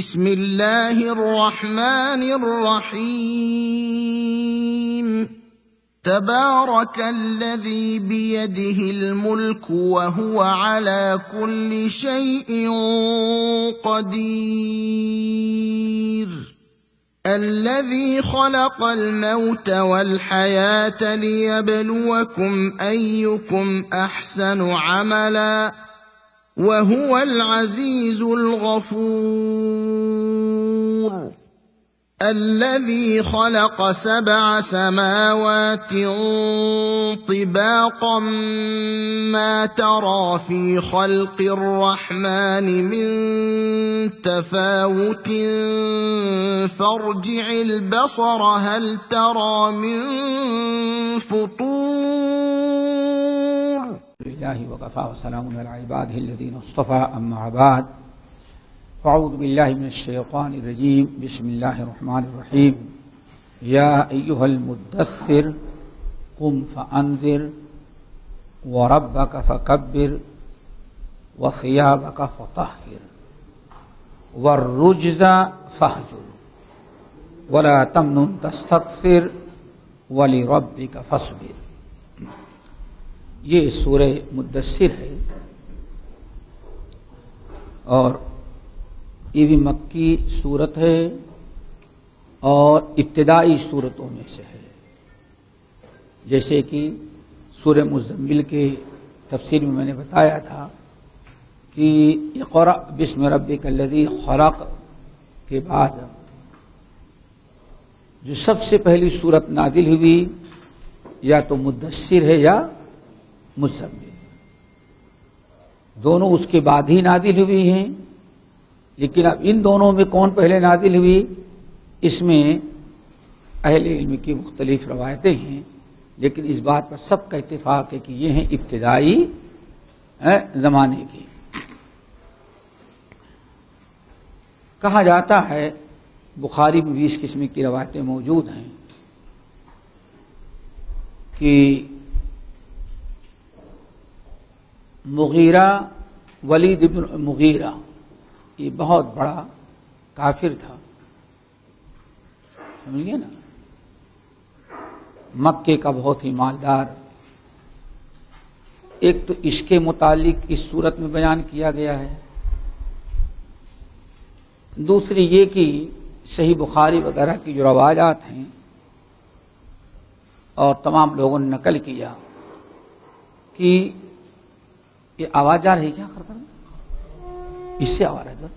بسم اللہ الرحمن الرحیم تبارک الذی بیدہ الملک وہو علی کل شیء قدیر الذی خلق الموت والحیاة لیبلوکم ایکم احسن عملا وهو العزيز الغفور الذي خلق 7 سماوات طباقا ما ترى في خلق الرحمن من تفاوت فارجع البصر هل ترى من فطور لله وكفى وسلام على عباده الذين اصطفى أما بعد فأعوذ بالله من الشيطان الرجيم بسم الله الرحمن الرحيم يا أيها المدثر قم فأنذر وربك فكبر وثيابك فطهر والرجز فاهجر ولا تمنن تستكثر ولربك فاصبر. یہ سورہ مدثر ہے اور یہ بھی مکی سورت ہے اور ابتدائی سورتوں میں سے ہے. جیسے کہ سورہ مزمل کے تفسیر میں نے بتایا تھا کہ اقرأ بسم ربک الذی خلق کے بعد جو سب سے پہلی سورت نازل ہوئی یا تو مدثر ہے یا مزمل، دونوں اس کے بعد ہی نازل ہوئی ہیں. لیکن اب ان دونوں میں کون پہلے نازل ہوئی، اس میں اہل علم کی مختلف روایتیں ہیں، لیکن اس بات پر سب کا اتفاق ہے کہ یہ ہیں ابتدائی زمانے کی. کہا جاتا ہے بخاری میں بھی اس قسم کی روایتیں موجود ہیں کہ مغیرہ ولید بن مغیرہ یہ بہت بڑا کافر تھا، سمجھ گئے نا، مکے کا بہت ہی مالدار. ایک تو اس کے متعلق اس صورت میں بیان کیا گیا ہے، دوسری یہ کہ صحیح بخاری وغیرہ کی جو روایات ہیں اور تمام لوگوں نے نقل کیا کہ یہ آواز آ رہی کیا کر کر اس سے آواز ہے ادھر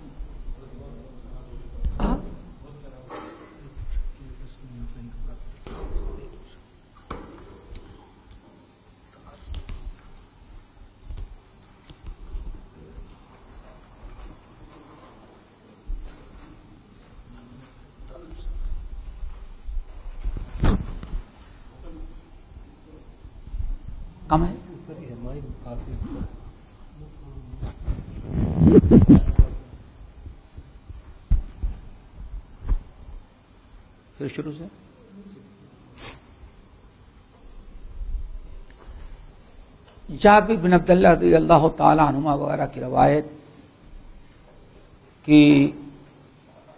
کم ہے. پھر شروع سے جابر بن عبداللہ رضی اللہ تعالی عنہما وغیرہ کی روایت کہ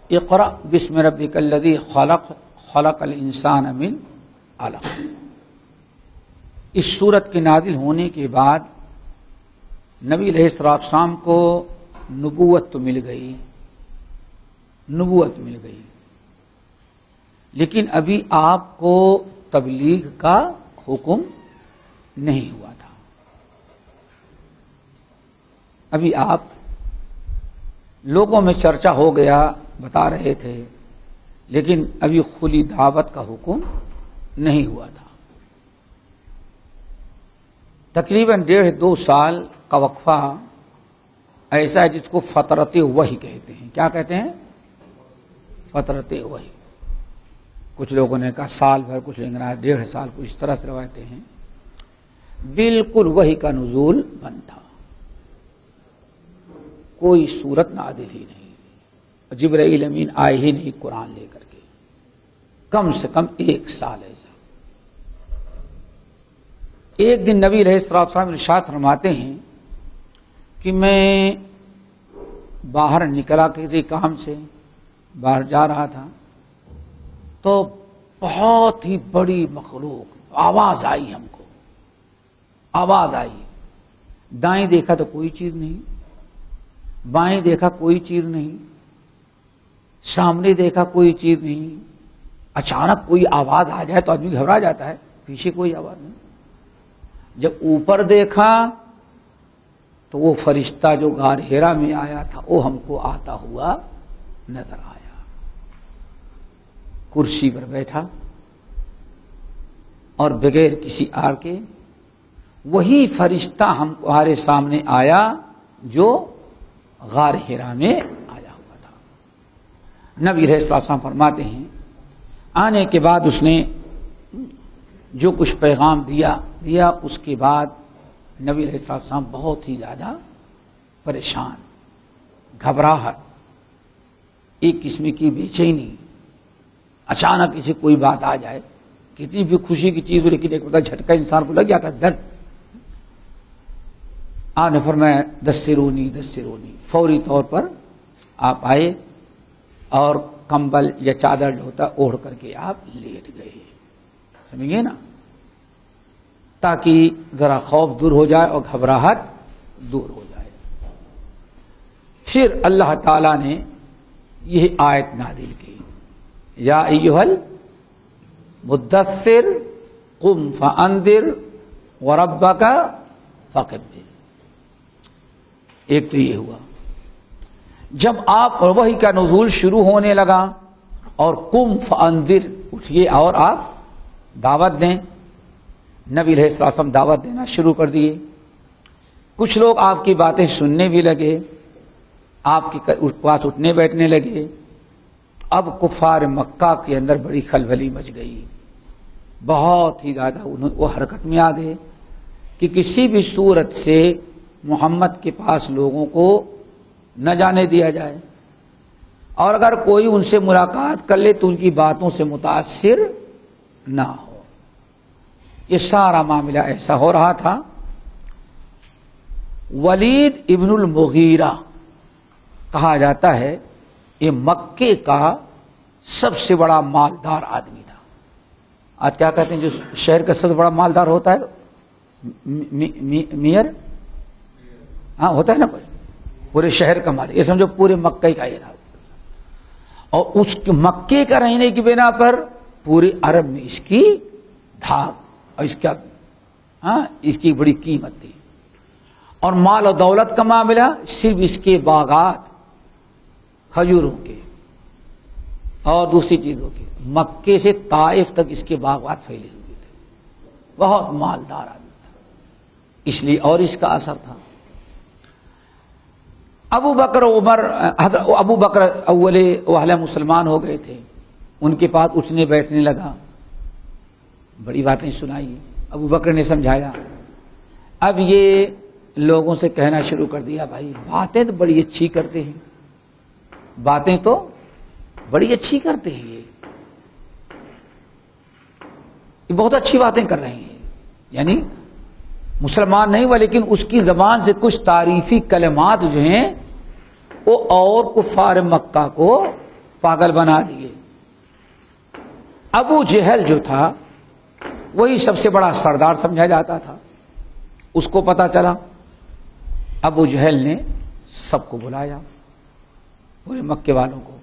اقرأ بسم ربک الذی خلق خلق الانسان من علق. اس سورت کے نازل ہونے کے بعد نبی علیہ السلام کو نبوت تو مل گئی، لیکن ابھی آپ کو تبلیغ کا حکم نہیں ہوا تھا. ابھی آپ لوگوں میں چرچا ہو گیا، بتا رہے تھے، لیکن ابھی کھلی دعوت کا حکم نہیں ہوا تھا. تقریباً 1.5-2 سال کا وقفہ ایسا ہے جس کو فترت وحی کہتے ہیں. کیا کہتے ہیں؟ فترت وحی. کچھ لوگوں نے کہا سال بھر، کچھ لوگوں نے کہا 1.5 سال، کچھ اس طرح سے روایتیں ہیں. بالکل وحی کا نزول بند تھا، کوئی صورت نازل ہی نہیں، جبرائیل امین آئے ہی نہیں قرآن لے کر کے، کم سے کم 1 سال ایسا. ایک دن نبی علیہ السلام ارشاد فرماتے ہیں کہ میں باہر نکلا کسی کام سے باہر جا رہا تھا تو بہت ہی بڑی مخلوق آواز آئی، ہم کو آواز آئی. دائیں دیکھا تو کوئی چیز نہیں، بائیں دیکھا کوئی چیز نہیں، سامنے دیکھا کوئی چیز نہیں. اچانک کوئی آواز آ جائے تو آدمی گھبرا جاتا ہے، پیچھے کوئی آواز نہیں. جب اوپر دیکھا تو وہ فرشتہ جو غار ہیرا میں آیا تھا وہ ہم کو آتا ہوا نظر آیا. کرسی پر بیٹھا اور بغیر کسی آڑ کے وہی فرشتہ ہمارے سامنے آیا جو غار ہیرا میں آیا ہوا تھا. نبی علیہ السلام فرماتے ہیں آنے کے بعد اس نے جو کچھ پیغام دیا اس کے بعد نبی علیہ السلام بہت ہی زیادہ پریشان، گھبراہٹ، ایک قسم کی بے چینی. اچانک کسی کوئی بات آ جائے، کتنی بھی خوشی کی چیز ہو لیکن ایک بڑا جھٹکا انسان کو لگ جاتا ہے، درد. آپ نے فرمایا دسرونی دسرونی. فوری طور پر آپ آئے اور کمبل یا چادر جو ہوتا اوڑھ کر کے آپ لیٹ گئے. سمجھے نا، تاکہ ذرا خوف دور ہو جائے اور گھبراہٹ دور ہو جائے. پھر اللہ تعالی نے یہ آیت نازل کی، یا ایھا المدثر قم فانذر وربک فکبر. ایک تو یہ ہوا جب آپ وحی کا نزول شروع ہونے لگا اور قم فانذر اٹھیے اور آپ دعوت دیں. نبی علیہ السلام دعوت دینا شروع کر دیے. کچھ لوگ آپ کی باتیں سننے بھی لگے، آپ کے پاس اٹھنے بیٹھنے لگے. اب کفار مکہ کے اندر بڑی کھلبلی مچ گئی، بہت ہی زیادہ وہ حرکت میں آ گئے کہ کسی بھی صورت سے محمد کے پاس لوگوں کو نہ جانے دیا جائے، اور اگر کوئی ان سے ملاقات کر لے تو ان کی باتوں سے متاثر نہ ہو. یہ سارا معاملہ ایسا ہو رہا تھا. ولید ابن المغیرہ کہا جاتا ہے یہ مکے کا سب سے بڑا مالدار آدمی تھا. آج کیا کہتے ہیں جو شہر کا سب سے بڑا مالدار ہوتا ہے میئر، ہاں ہوتا ہے نا کوئی، پورے شہر کا مالک، یہ سمجھو پورے مکے کا یہ تھا. اور اس مکے کا رہنے کی بنا پر پورے عرب میں اس کی دھاک اور اس کی بڑی قیمت تھی. اور مال و دولت کا معاملہ صرف اس کے باغات کھجوروں کے اور دوسری چیزوں کے، مکے سے طائف تک اس کے باغات پھیلے ہوئے تھے. بہت مالدار آدمی تھا، اس لیے اور اس کا اثر تھا. ابو بکر اول مسلمان ہو گئے تھے، ان کے پاس اٹھنے بیٹھنے لگا، بڑی باتیں سنائی. ابو بکر نے سمجھایا. اب یہ لوگوں سے کہنا شروع کر دیا بھائی باتیں تو بڑی اچھی کرتے ہیں، باتیں تو بڑی اچھی کرتے ہیں، یہ بہت اچھی باتیں کر رہے ہیں. یعنی مسلمان نہیں ہوا لیکن اس کی زبان سے کچھ تعریفی کلمات جو ہیں وہ اور کفار مکہ کو پاگل بنا دیے. ابو جہل جو تھا وہی سب سے بڑا سردار سمجھا جاتا تھا. اس کو پتا چلا، ابو جہل نے سب کو بلایا، پورے مکے والوں کو،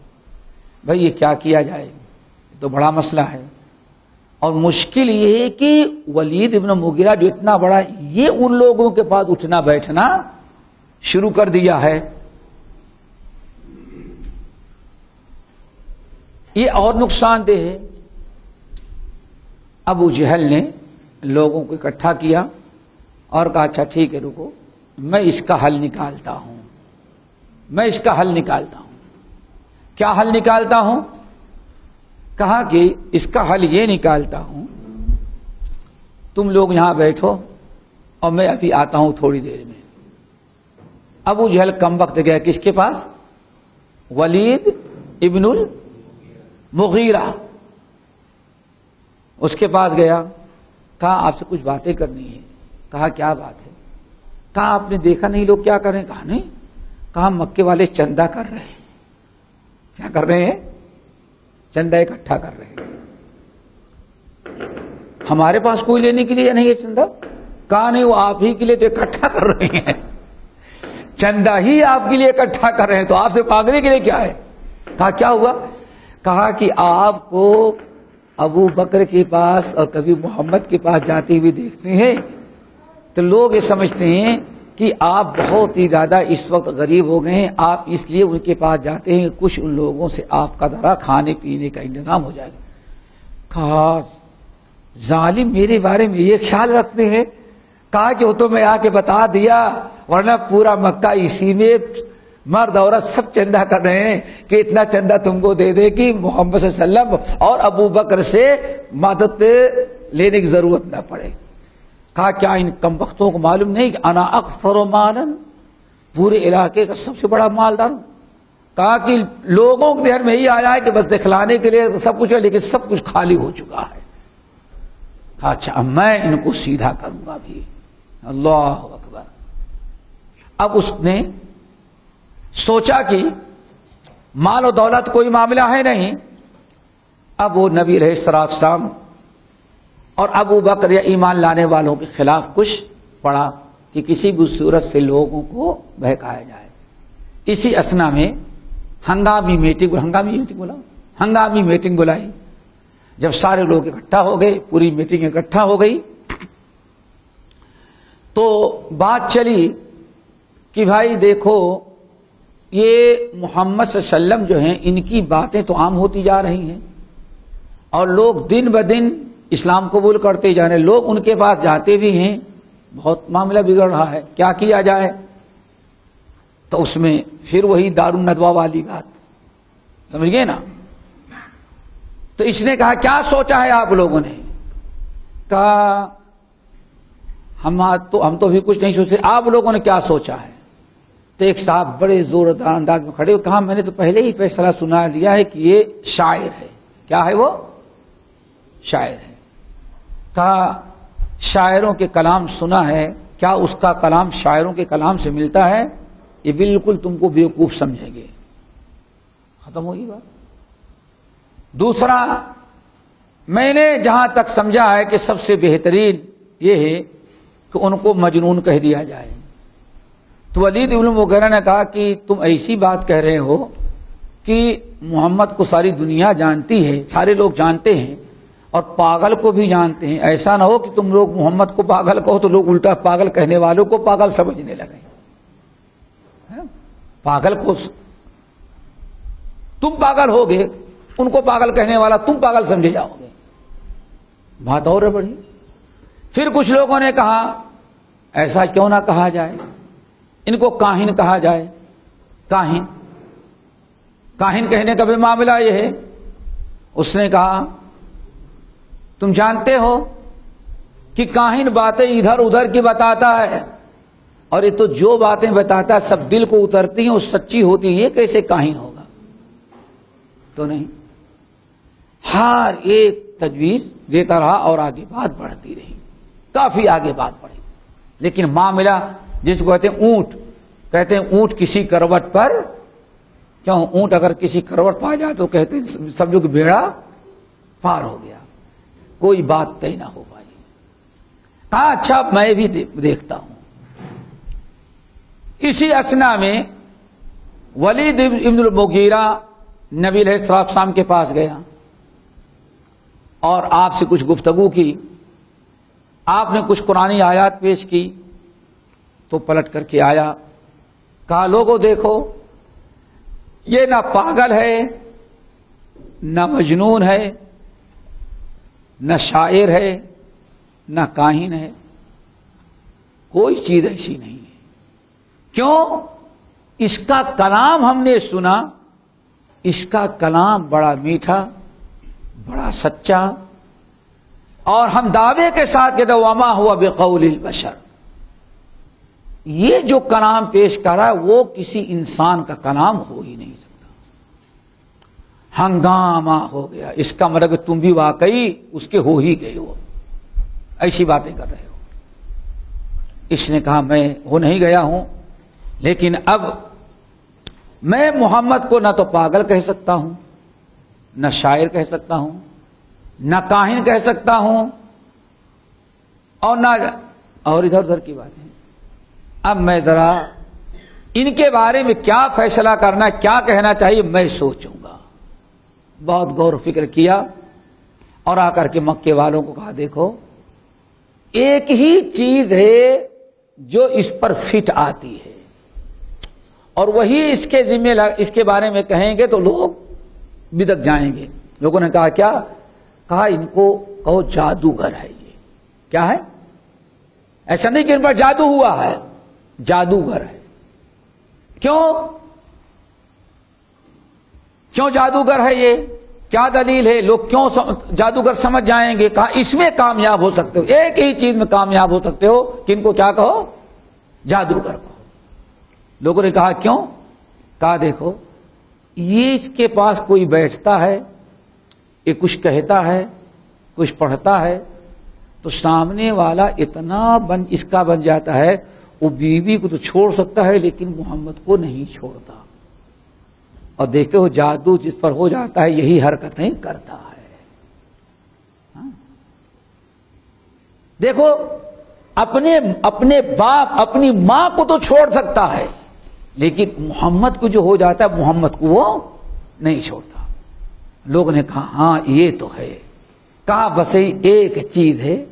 بھائی یہ کیا کیا جائے، یہ تو بڑا مسئلہ ہے. اور مشکل یہ ہے کہ ولید ابن مغیرہ جو اتنا بڑا، یہ ان لوگوں کے پاس اٹھنا بیٹھنا شروع کر دیا ہے. یہ اور نقصان دہ ہے. ابو جہل نے لوگوں کو اکٹھا کیا اور کہا اچھا ٹھیک ہے رکو، میں اس کا حل نکالتا ہوں، میں اس کا حل نکالتا ہوں. کیا حل نکالتا ہوں؟ کہا کہ اس کا حل یہ نکالتا ہوں تم لوگ یہاں بیٹھو اور میں ابھی آتا ہوں تھوڑی دیر میں. ابو جہل کم وقت گیا کس کے پاس؟ ولید ابن المغیرہ. اس کے پاس گیا، کہا آپ سے کچھ باتیں کرنی ہے. کہا کیا بات ہے؟ کہا آپ نے دیکھا نہیں لوگ کیا کر رہے ہیں؟ کہا نہیں. کہا مکے والے چندہ کر رہے ہیں. کیا کر رہے ہیں؟ چندہ اکٹھا کر رہے ہیں. ہمارے پاس کوئی لینے کے لیے نہیں ہے چندہ. کہا نہیں، وہ آپ ہی کے لیے تو اکٹھا کر رہے ہیں، چندہ ہی آپ کے لیے اکٹھا کر رہے ہیں، تو آپ سے مانگنے کے لیے کیا ہے؟ کہا کیا ہوا؟ کہا کہ آپ کو ابو بکر کے پاس اور کبھی محمد کے پاس جاتے ہوئے دیکھتے ہیں تو لوگ یہ سمجھتے ہیں کہ آپ بہت ہی زیادہ اس وقت غریب ہو گئے ہیں، آپ اس لیے ان کے پاس جاتے ہیں، کچھ ان لوگوں سے آپ کا ذرا کھانے پینے کا انتظام ہو جائے گا. کہا ظالم میرے بارے میں یہ خیال رکھتے ہیں. کہا کہ وہ تو میں آ کے بتا دیا، ورنہ پورا مکہ اسی میں مرد عورت سب چندہ کر رہے ہیں کہ اتنا چندہ تم کو دے دے کہ محمد صلی اللہ علیہ وسلم اور ابو بکر سے مدد لینے کی ضرورت نہ پڑے. کہا کیا ان کم بختوں کو معلوم نہیں کہ انا اکثر مالا، پورے علاقے کا سب سے بڑا مالدار ہوں. کہا کہ لوگوں کے ذہن میں یہی آیا ہے کہ بس دکھلانے کے لیے سب کچھ ہے، لیکن سب کچھ خالی ہو چکا ہے. کہا اچھا میں ان کو سیدھا کروں گا بھی. اللہ اکبر. اب اس نے سوچا کہ مال و دولت کوئی معاملہ ہے نہیں. اب وہ نبی علیہ السلام اور ابو بکر یا ایمان لانے والوں کے خلاف کچھ پڑا کہ کسی بھی صورت سے لوگوں کو بہکایا جائے. اسی اسنا میں ہنگامی میٹنگ بلائی. جب سارے لوگ اکٹھا ہو گئے، پوری میٹنگ اکٹھا ہو گئی، تو بات چلی کہ بھائی دیکھو یہ محمد صلی اللہ علیہ وسلم جو ہیں ان کی باتیں تو عام ہوتی جا رہی ہیں اور لوگ دن بدن اسلام قبول کرتے جا رہے ہیں، لوگ ان کے پاس جاتے بھی ہیں، بہت معاملہ بگڑ رہا ہے، کیا کیا جائے؟ تو اس میں پھر وہی دار الندوہ والی بات، سمجھ گئے نا؟ تو اس نے کہا کیا سوچا ہے آپ لوگوں نے؟ کہا ہم تو بھی کچھ نہیں سوچے، آپ لوگوں نے کیا سوچا ہے؟ تو ایک صاحب بڑے زوردار انداز میں کھڑے ہوئے کہا میں نے تو پہلے ہی فیصلہ سنا لیا ہے کہ یہ شاعر ہے. کیا ہے وہ؟ شاعر ہے. کہا شاعروں کے کلام سنا ہے، کیا اس کا کلام شاعروں کے کلام سے ملتا ہے؟ یہ بالکل تم کو بیوقوف سمجھیں گے. ختم ہوگی بات. دوسرا، میں نے جہاں تک سمجھا ہے کہ سب سے بہترین یہ ہے کہ ان کو مجنون کہہ دیا جائے. تو ولید ابن مغیرہ نے کہا کہ تم ایسی بات کہہ رہے ہو کہ محمد کو ساری دنیا جانتی ہے، سارے لوگ جانتے ہیں اور پاگل کو بھی جانتے ہیں. ایسا نہ ہو کہ تم لوگ محمد کو پاگل کہو تو لوگ الٹا پاگل کہنے والوں کو پاگل سمجھنے لگے. پاگل کو تم پاگل ہوگے، ان کو پاگل کہنے والا تم پاگل سمجھے جاؤ گے. بات اور بڑھی. پھر کچھ لوگوں نے کہا ایسا کیوں نہ کہا جائے، ان کو کاہن کہا جائے. کاہن کہنے کا بھی معاملہ یہ ہے. اس نے کہا تم جانتے ہو کہ کاہن باتیں ادھر ادھر کی بتاتا ہے اور یہ تو جو باتیں بتاتا ہے سب دل کو اترتی ہیں اور سچی ہوتی ہیں، یہ کیسے کاہن ہوگا؟ تو نہیں. ہر ایک تجویز دیتا رہا اور آگے بات بڑھتی رہی، کافی آگے بات بڑھی. لیکن معاملہ جس کو کہتے ہیں اونٹ کسی کروٹ پر، کیوں اونٹ اگر کسی کروٹ پا جائے تو کہتے ہیں سمجھو کہ بیڑا پار ہو گیا، کوئی بات طے نہ ہو پائی. ہاں اچھا میں بھی دیکھتا ہوں. اسی اسنا میں ولید ابن المغیرہ نبی علیہ السلام کے پاس گیا اور آپ سے کچھ گفتگو کی. آپ نے کچھ قرآنی آیات پیش کی تو پلٹ کر کے آیا. کہا لوگوں دیکھو یہ نہ پاگل ہے، نہ مجنون ہے، نہ شاعر ہے، نہ کاہن ہے، کوئی چیز ایسی نہیں ہے. کیوں؟ اس کا کلام ہم نے سنا، اس کا کلام بڑا میٹھا، بڑا سچا، اور ہم دعوے کے ساتھ کہتے وما ہوا بقول البشر، یہ جو کلام پیش کر رہا ہے وہ کسی انسان کا کلام ہو ہی نہیں سکتا. ہنگامہ ہو گیا. اس کا مطلب کہ تم بھی واقعی اس کے ہو ہی گئے ہو، ایسی باتیں کر رہے ہو. اس نے کہا میں ہو نہیں گیا ہوں، لیکن اب میں محمد کو نہ تو پاگل کہہ سکتا ہوں، نہ شاعر کہہ سکتا ہوں، نہ کاہن کہہ سکتا ہوں، اور نہ اور ادھر ادھر کی باتیں۔ اب میں ذرا ان کے بارے میں کیا فیصلہ کرنا، کیا کہنا چاہیے، میں سوچوں گا۔ بہت غور و فکر کیا اور آ کر کے مکے والوں کو کہا دیکھو ایک ہی چیز ہے جو اس پر فٹ آتی ہے، اور وہی اس کے ذمہ اس کے بارے میں کہیں گے تو لوگ بدک جائیں گے۔ لوگوں نے کہا کیا؟ کہا ان کو کہو جادوگر ہے یہ۔ کیا ہے؟ ایسا نہیں کہ ان پر جادو ہوا ہے، جادوگر ہے۔ کیوں جادوگر ہے یہ؟ کیا دلیل ہے؟ لوگ کیوں جادوگر سمجھ جائیں گے؟ کہا اس میں کامیاب ہو سکتے ہو، ایک ہی چیز میں کامیاب ہو سکتے ہو، کن کو کیا کہو؟ جادوگر کو۔ لوگوں نے کہا کیوں؟ کہا دیکھو یہ اس کے پاس کوئی بیٹھتا ہے، یہ کچھ کہتا ہے، کچھ پڑھتا ہے، تو سامنے والا اتنا اس کا بن جاتا ہے، وہ بیوی کو تو چھوڑ سکتا ہے لیکن محمد کو نہیں چھوڑتا، اور دیکھتے ہو جادو جس پر ہو جاتا ہے یہی حرکتیں کرتا ہے۔ ہاں؟ دیکھو اپنے باپ اپنی ماں کو تو چھوڑ سکتا ہے لیکن محمد کو جو ہو جاتا ہے محمد کو وہ نہیں چھوڑتا۔ لوگوں نے کہا ہاں یہ تو ہے۔ کہا بس ایک چیز ہے،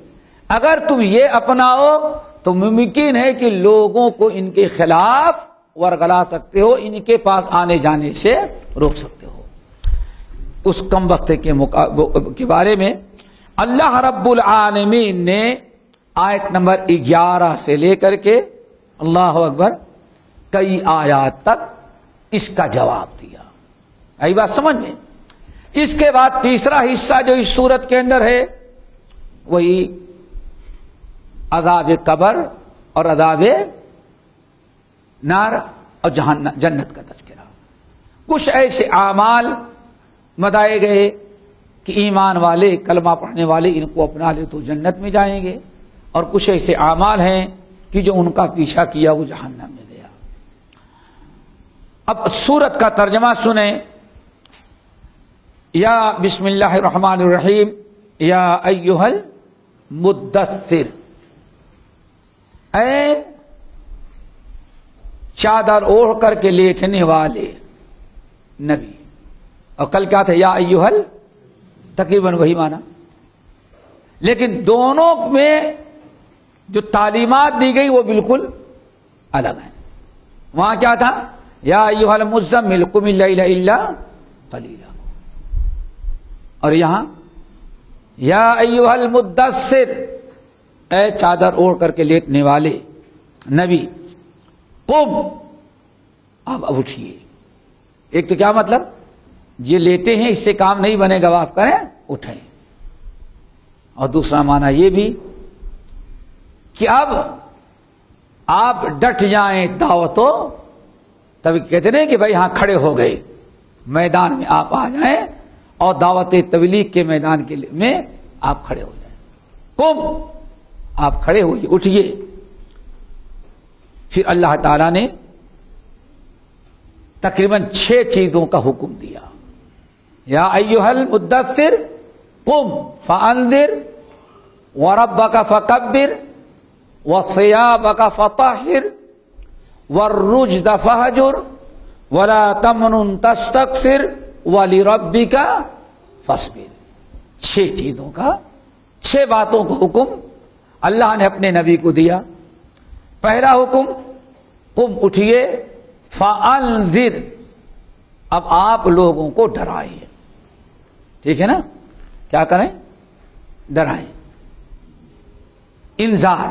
اگر تم یہ اپناؤ تو ممکن ہے کہ لوگوں کو ان کے خلاف ورگلا سکتے ہو، ان کے پاس آنے جانے سے روک سکتے ہو۔ اس کم وقت کے بارے میں اللہ رب العالمین نے آیت نمبر 11 سے لے کر کے اللہ اکبر کئی آیات تک اس کا جواب دیا۔ آئی بات سمجھ میں؟ اس کے بعد تیسرا حصہ جو اس سورت کے اندر ہے وہی عذاب قبر اور عذاب نار اور جنت کا تذکرہ۔ کچھ ایسے اعمال بتائے گئے کہ ایمان والے کلمہ پڑھنے والے ان کو اپنا لے تو جنت میں جائیں گے، اور کچھ ایسے اعمال ہیں کہ جو ان کا پیچھا کیا وہ جہنم میں گیا۔ اب سورت کا ترجمہ سنیں۔ یا بسم اللہ الرحمن الرحیم، یا ایھا المدثر، اے چادر اوڑھ کر کے لیٹنے والے نبی۔ اور کل کیا تھا؟ یا ایھا تقریباً وہی معنی، لیکن دونوں میں جو تعلیمات دی گئی وہ بالکل الگ ہیں۔ وہاں کیا تھا؟ یا ایھا المزمل قم اللیل الا قلیلا، اور یہاں یا ایھا المدثر، اے چادر اوڑھ کر کے لیٹنے والے نبی، قم، اب اٹھیے۔ ایک تو کیا مطلب؟ یہ لیٹے ہیں اس سے کام نہیں بنے گا، آپ کریں اٹھیں۔ اور دوسرا معنی یہ بھی کہ اب آپ ڈٹ جائیں دعوتوں، تب کہتے نہیں کہ بھائی ہاں کھڑے ہو گئے، میدان میں آپ آ جائیں اور دعوت تبلیغ کے میدان میں آپ کھڑے ہو جائیں۔ قم، آپ کھڑے ہوئیے، اٹھیے۔ پھر اللہ تعالی نے تقریباً 6 چیزوں کا حکم دیا۔ یا ایھا المدثر قم فانذر وربک فکبر وثیابک فطہر والرجز فہجر ولا تمنن تستکثر ولربک فاصبر۔ 6 چیزوں کا، 6 باتوں کا حکم اللہ نے اپنے نبی کو دیا۔ پہلا حکم قم، اٹھیے، فانذر، اب آپ لوگوں کو ڈرائیے۔ ٹھیک ہے نا؟ کیا کریں؟ ڈرائیں۔ انذار،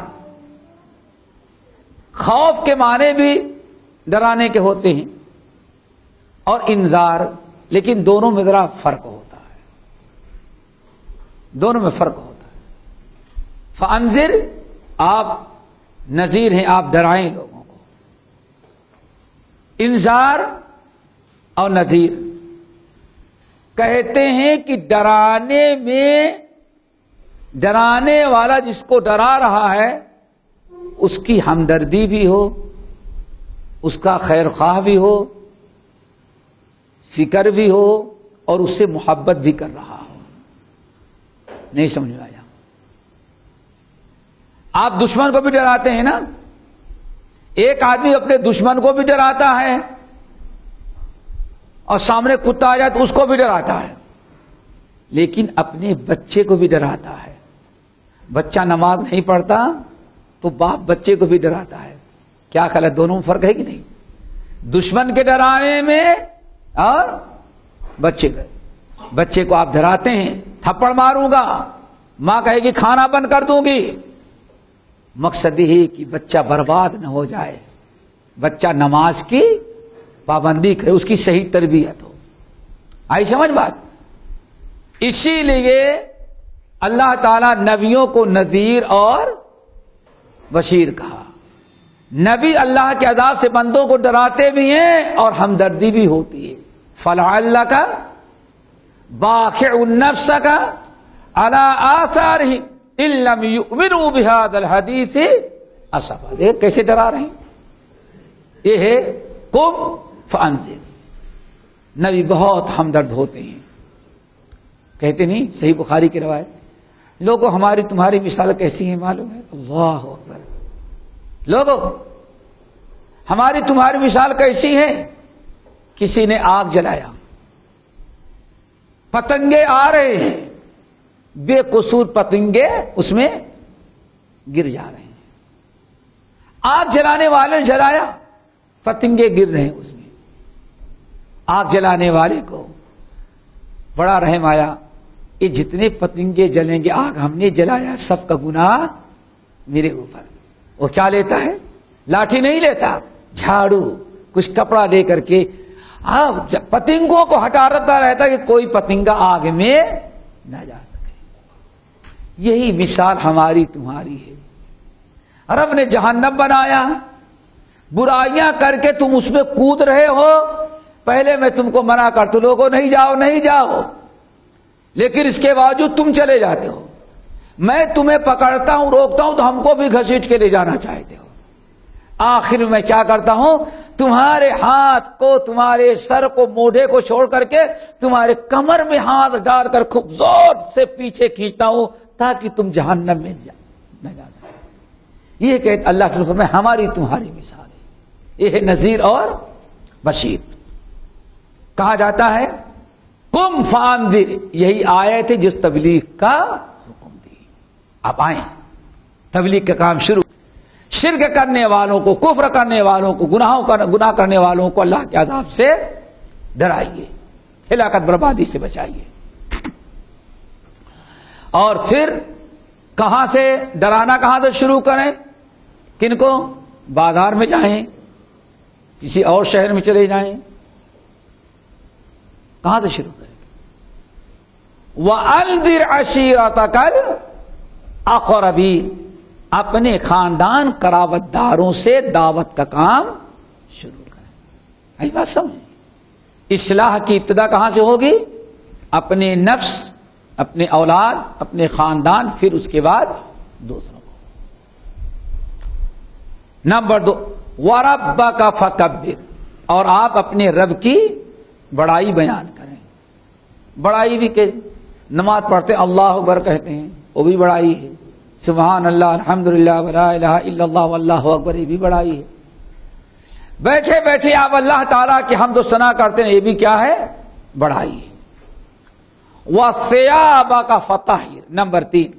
خوف کے معنی بھی ڈرانے کے ہوتے ہیں اور انذار، لیکن دونوں میں ذرا فرق ہوتا ہے، دونوں میں فرق ہوتا ہے۔ فانذر، آپ نذیر ہیں، آپ ڈرائیں لوگوں کو۔ انذار اور نذیر کہتے ہیں کہ ڈرانے میں ڈرانے والا جس کو ڈرا رہا ہے اس کی ہمدردی بھی ہو، اس کا خیر خواہ بھی ہو، فکر بھی ہو اور اس سے محبت بھی کر رہا ہو. نہیں سمجھ میں آیا؟ آپ دشمن کو بھی ڈراتے ہیں نا. ایک آدمی اپنے دشمن کو بھی ڈراتا ہے اور سامنے کتا آ جائے تو اس کو بھی ڈراتا ہے, لیکن اپنے بچے کو بھی ڈراتا ہے. بچہ نماز نہیں پڑھتا تو باپ بچے کو بھی ڈراتا ہے. کیا خیال ہے, دونوں میں فرق ہے کہ نہیں؟ دشمن کے ڈرانے میں اور بچے کو آپ ڈراتے ہیں, تھپڑ ماروں گا, ماں کہے گی کھانا بند کر دوں گی. مقصد یہ ہے کہ بچہ برباد نہ ہو جائے, بچہ نماز کی پابندی کرے, اس کی صحیح تربیت ہو. آئی سمجھ بات؟ اسی لیے اللہ تعالیٰ نبیوں کو نذیر اور بشیر کہا. نبی اللہ کے عذاب سے بندوں کو ڈراتے بھی ہیں اور ہمدردی بھی ہوتی ہے. فلعلک باخع نفسک علی آثارہم ان لم یؤمنوا بہذا الحدیث اسفا. دیکھ کیسے ڈرا رہے ہیں. یہ ہے قم فانذر. نبی بہت ہمدرد ہوتے ہیں. کہتے نہیں صحیح بخاری کی روایت, لوگوں ہماری تمہاری مثال کیسی ہے معلوم ہے؟ اللہ اکبر. لوگوں ہماری تمہاری مثال کیسی ہے؟ کسی نے آگ جلایا, پتنگے آ رہے ہیں, بے قصور پتنگے اس میں گر جا رہے ہیں. آگ جلانے والے نے جلایا, پتنگے گر رہے ہیں اس میں. آگ جلانے والے کو بڑا رحم آیا, یہ جتنے پتنگے جلیں گے آگ ہم نے جلایا, سب کا گناہ میرے اوپر. وہ کیا لیتا ہے؟ لاٹھی نہیں لیتا, جھاڑو کچھ کپڑا لے کر کے پتنگوں کو ہٹاتا رہتا کہ کوئی پتنگا آگ میں نہ جا سکے. یہی مثال ہماری تمہاری ہے. رب نے جہنم بنایا, برائیاں کر کے تم اس میں کود رہے ہو. پہلے میں تم کو منع کرتا ہوں, لوگوں نہیں جاؤ نہیں جاؤ, لیکن اس کے باوجود تم چلے جاتے ہو. میں تمہیں پکڑتا ہوں, روکتا ہوں تو ہم کو بھی گھسیٹ کے لے جانا چاہتے ہو. آخر میں کیا کرتا ہوں, تمہارے ہاتھ کو, تمہارے سر کو, موڈھے کو چھوڑ کر کے تمہارے کمر میں ہاتھ ڈال کر خوب زور سے پیچھے کھینچتا ہوں تاکہ تم جہنم میں نہ جا سکے. یہ کہ اللہ سے فرمایا ہماری تمہاری مثال ہے. یہ ہے نذیر اور بشیر. کہا جاتا ہے قم فانذر, یہی آیت ہے جس تبلیغ کا حکم دی. اب آئیں, تبلیغ کا کام شروع. شرک کرنے والوں کو, کفر کرنے والوں کو, گناہ کرنے والوں کو اللہ کے عذاب سے ڈرائیے, ہلاکت بربادی سے بچائیے. اور پھر کہاں سے ڈرانا, کہاں سے شروع کریں؟ کن کو؟ بازار میں جائیں, کسی اور شہر میں چلے جائیں, کہاں سے شروع کریں؟ وَأَنذِرْ عَشِيرَتَكَ الْأَقْرَبِينَ, اپنے خاندان قرابت داروں سے دعوت کا کام شروع کریں. آئی بات سمجھ؟ اصلاح کی ابتدا کہاں سے ہوگی؟ اپنے نفس, اپنے اولاد, اپنے خاندان, پھر اس کے بعد دوسروں کو. نمبر 2 وَرَبَّكَ فَكَبِّرْ, اور آپ اپنے رب کی بڑائی بیان کریں. بڑائی بھی کہ نماز پڑھتے اللہ اکبر کہتے ہیں, وہ بھی بڑائی ہے. سبحان اللہ, الحمدللہ, ولا الہ الا اللہ, واللہ اکبر, یہ بھی بڑائی ہے. بیٹھے بیٹھے آپ اللہ تعالیٰ کی حمد و ثنا کرتے ہیں, یہ بھی کیا ہے؟ بڑائی ہے. وَثِيَابَكَ فَطَهِّرْ, نمبر 3,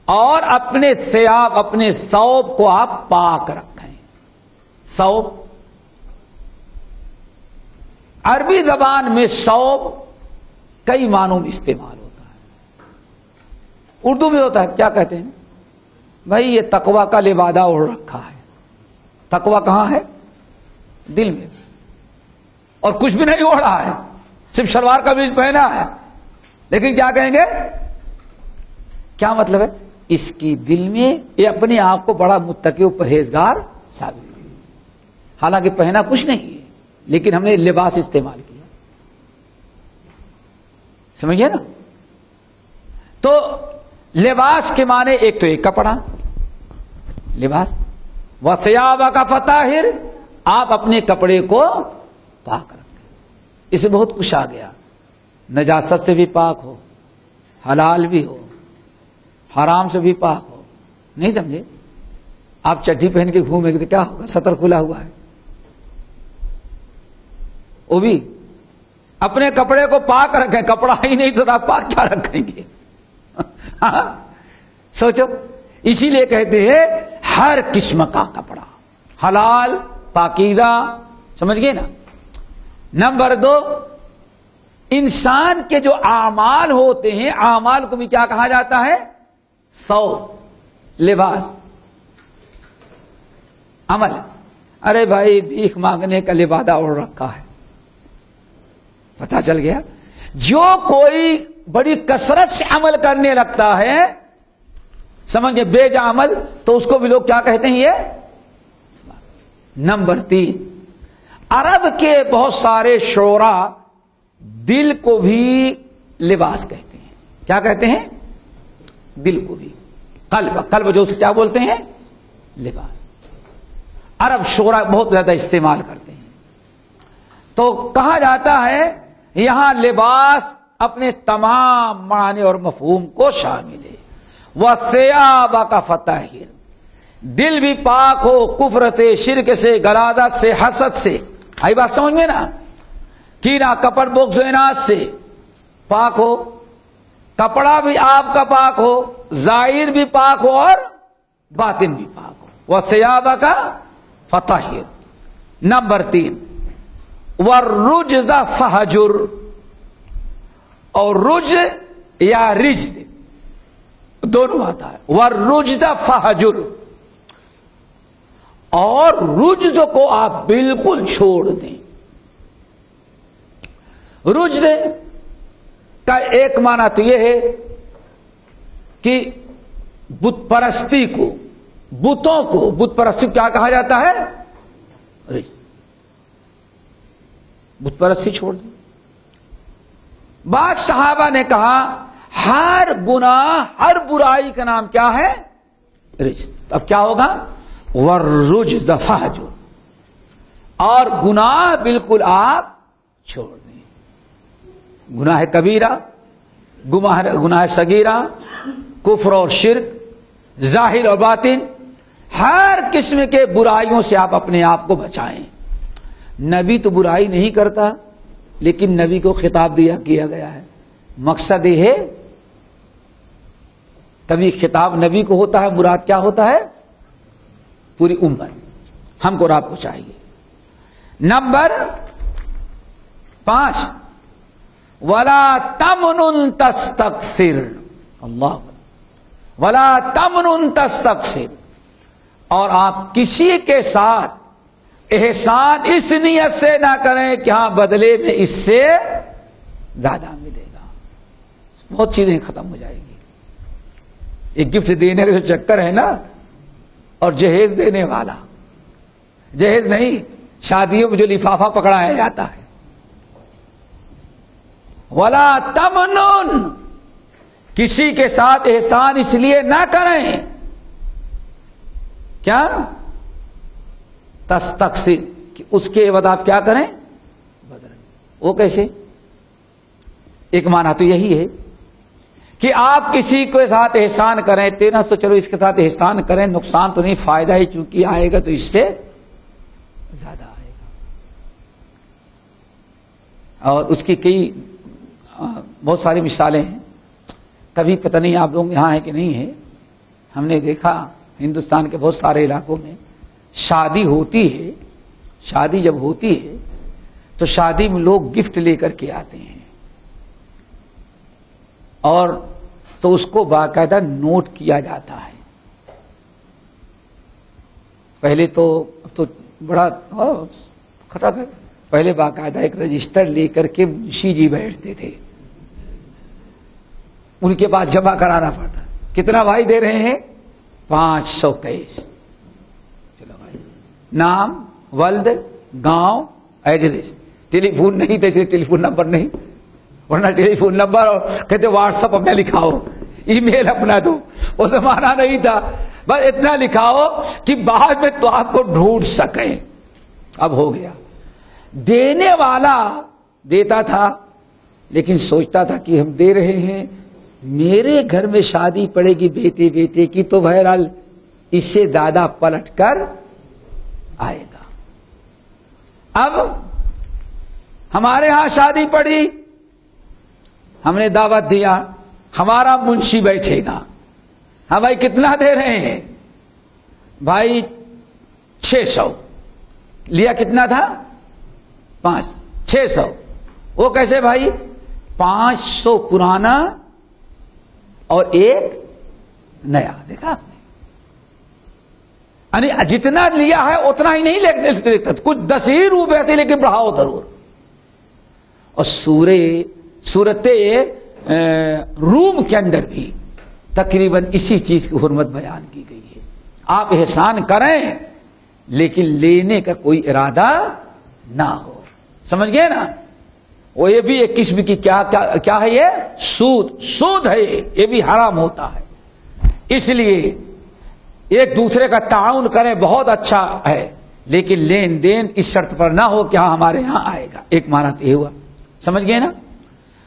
اور اپنے ثیاب, اپنے ثوب کو آپ پاک رکھیں. ثوب عربی زبان میں ثوب کئی معنوں میں استعمال ہوتا ہے. اردو میں ہوتا ہے, کیا کہتے ہیں بھائی, یہ تقوی کا لبادہ اوڑھ رکھا ہے. تقوی کہاں ہے؟ دل میں, اور کچھ بھی نہیں اوڑھا ہے, صرف شلوار قمیض پہنا ہے, لیکن کیا کہیں گے؟ کیا مطلب ہے؟ اس کی دل میں یہ اپنے آپ کو بڑا متقی و پرہیزگار ثابت ہے. حالانکہ پہنا کچھ نہیں ہے, لیکن ہم نے لباس استعمال کیا. سمجھئے نا؟ تو لباس کے معنی ایک تو ایک کپڑا, لباس. وَثِيَابَكَ فَطَهِّرْ, آپ اپنے کپڑے کو پاک رکھیں. اسے بہت کچھ آ گیا، نجاست سے بھی پاک ہو، حلال بھی ہو، حرام سے بھی پاک ہو. نہیں سمجھے؟ آپ چڈی پہن کے گھومیں گے تو کیا ہوگا؟ سطر کھلا ہوا ہے. وہ بھی اپنے کپڑے کو پاک رکھیں، کپڑا ہی نہیں تو آپ پاک کیا رکھیں گے؟ سوچو. اسی لیے کہتے ہیں ہر قسم کا کپڑا حلال پاکیزہ. سمجھ گئے نا؟ نمبر 2، انسان کے جو اعمال ہوتے ہیں، اعمال کو بھی کیا کہا جاتا ہے؟ ثوب، لباس، عمل. ارے بھائی بھیک مانگنے کا لبادہ اوڑھ رکھا ہے، پتہ چل گیا. جو کوئی بڑی کثرت سے عمل کرنے لگتا ہے، سمجھ گئے، بے جا عمل، تو اس کو بھی لوگ کیا کہتے ہیں؟ یہ. نمبر 3، عرب کے بہت سارے شعراء دل کو بھی لباس کہتے ہیں. کیا کہتے ہیں؟ دل کو بھی. قلب جو اسے کیا بولتے ہیں؟ لباس. عرب شعراء بہت زیادہ استعمال کرتے ہیں. تو کہا جاتا ہے یہاں لباس اپنے تمام معنی اور مفہوم کو شامل ہے. وَثِيَابَكَ فَطَهِّرْ، دل بھی پاک ہو کفرت، شرک سے، غلاظت سے، حسد سے. آئی بات سمجھ میں نا؟ کینہ، کپٹ، بغض و عناد سے پاک ہو. کپڑا بھی آپ کا پاک ہو، ظاہر بھی پاک ہو اور باطن بھی پاک ہو. وَثِيَابَكَ فَطَهِّرْ. نمبر 3، وَالرُّجْزَ فَهْجُرْ. اور رجز یا رجز دونوں آتا ہے. وَالرُّجْزَ فَهْجُرْ. اور رجز کو آپ بالکل چھوڑ دیں. رجز کا ایک معنی تو یہ ہے کہ بت پرستی کو، بتوں کو، بت پرستی کو کیا کہا جاتا ہے؟ رجز. بت پرستی چھوڑ دیں. بعض صحابہ نے کہا ہر گناہ، ہر برائی کا نام کیا ہے؟ رجز. اب کیا ہوگا؟ وَالرُّجْزَ فَهْجُرْ. اور گناہ بالکل آپ چھوڑ دیں. گناہ کبیرہ، گناہ صغیرہ، کفر اور شرک، ظاہر اور باطن، ہر قسم کے برائیوں سے آپ اپنے آپ کو بچائیں. نبی تو برائی نہیں کرتا، لیکن نبی کو خطاب کیا گیا ہے. مقصد یہ ہے، کبھی خطاب نبی کو ہوتا ہے، مراد کیا ہوتا ہے؟ پوری امت. ہم کو اور آپ کو چاہیے. نمبر 5، وَلَا تَمْنُن تَسْتَكْثِرْ. اللہ، وَلَا تَمْنُن تَسْتَكْثِرْ. اور آپ کسی کے ساتھ احسان اس نیت سے نہ کریں کہ ہاں بدلے میں اس سے زیادہ ملے گا. بہت چیزیں ختم ہو جائے گی. ایک گفٹ دینے کا جو چکر ہے نا، اور جہیز دینے والا، جہیز نہیں، شادیوں میں جو لفافہ پکڑایا جاتا ہے. وَلَا تَمْنُن، کسی کے ساتھ احسان اس لیے نہ کریں کیا؟ تستکثر، کہ اس کے عوض آپ کیا کریں؟ بدلیں. وہ کیسے؟ ایک معنی تو یہی ہے کہ آپ کسی کے ساتھ احسان کریں، تیرا تو چلو اس کے ساتھ احسان کریں، نقصان تو نہیں، فائدہ ہی چونکہ آئے گا تو اس سے زیادہ آئے گا. اور اس کی کئی بہت ساری مثالیں ہیں. کبھی پتہ نہیں آپ لوگ یہاں ہیں کہ نہیں ہے، ہم نے دیکھا ہندوستان کے بہت سارے علاقوں میں شادی ہوتی ہے. شادی جب ہوتی ہے تو شادی میں لوگ گفٹ لے کر کے آتے ہیں، اور تو اس کو باقاعدہ نوٹ کیا جاتا ہے. پہلے تو بڑا کھٹا کر، پہلے باقاعدہ ایک رجسٹر لے کر کے منشی جی بیٹھتے تھے، ان کے پاس جمع کرانا پڑتا. کتنا بھائی دے رہے ہیں؟ 500 کیس. چلو بھائی، نام، ولد، گاؤں، ایڈریس. ٹیلی فون نہیں تھے، ٹیلی فون نمبر نہیں، ورنہ ٹیلی فون نمبر اور کہتے واٹس ایپ اپنا لکھاؤ، ای میل اپنا دو. وہ زمانہ نہیں تھا. بس اتنا لکھاؤ کہ بعد میں تو آپ کو ڈھونڈ سکیں. اب ہو گیا. دینے والا دیتا تھا لیکن سوچتا تھا کہ ہم دے رہے ہیں، میرے گھر میں شادی پڑے گی بیٹے بیٹے کی تو بہرحال اس سے دادا پلٹ کر آئے گا۔ اب ہمارے ہاں شادی پڑی، ہم نے دعوت دیا، ہمارا منشی بیٹھے گا، ہاں بھائی کتنا دے رہے ہیں؟ بھائی 600 لیا، کتنا تھا؟ 600۔ وہ کیسے بھائی؟ 500 پرانا اور 1 نیا۔ دیکھا آپ نے؟ یعنی جتنا لیا ہے اتنا ہی نہیں لیتا، کچھ 10 ہی روپے سے لیکن بڑھاؤ ضرور۔ اور سورت روم کے اندر بھی تقریباً اسی چیز کی حرمت بیان کی گئی ہے۔ آپ احسان کریں لیکن لینے کا کوئی ارادہ نہ ہو، سمجھ گئے نا؟ وہ یہ بھی ایک قسم کی کیا ہے؟ یہ سود ہے، یہ بھی حرام ہوتا ہے۔ اس لیے ایک دوسرے کا تعاون کریں بہت اچھا ہے، لیکن لین دین اس شرط پر نہ ہو کہ ہاں ہمارے یہاں آئے گا۔ ایک معنی تو یہ ہوا، سمجھ گئے نا؟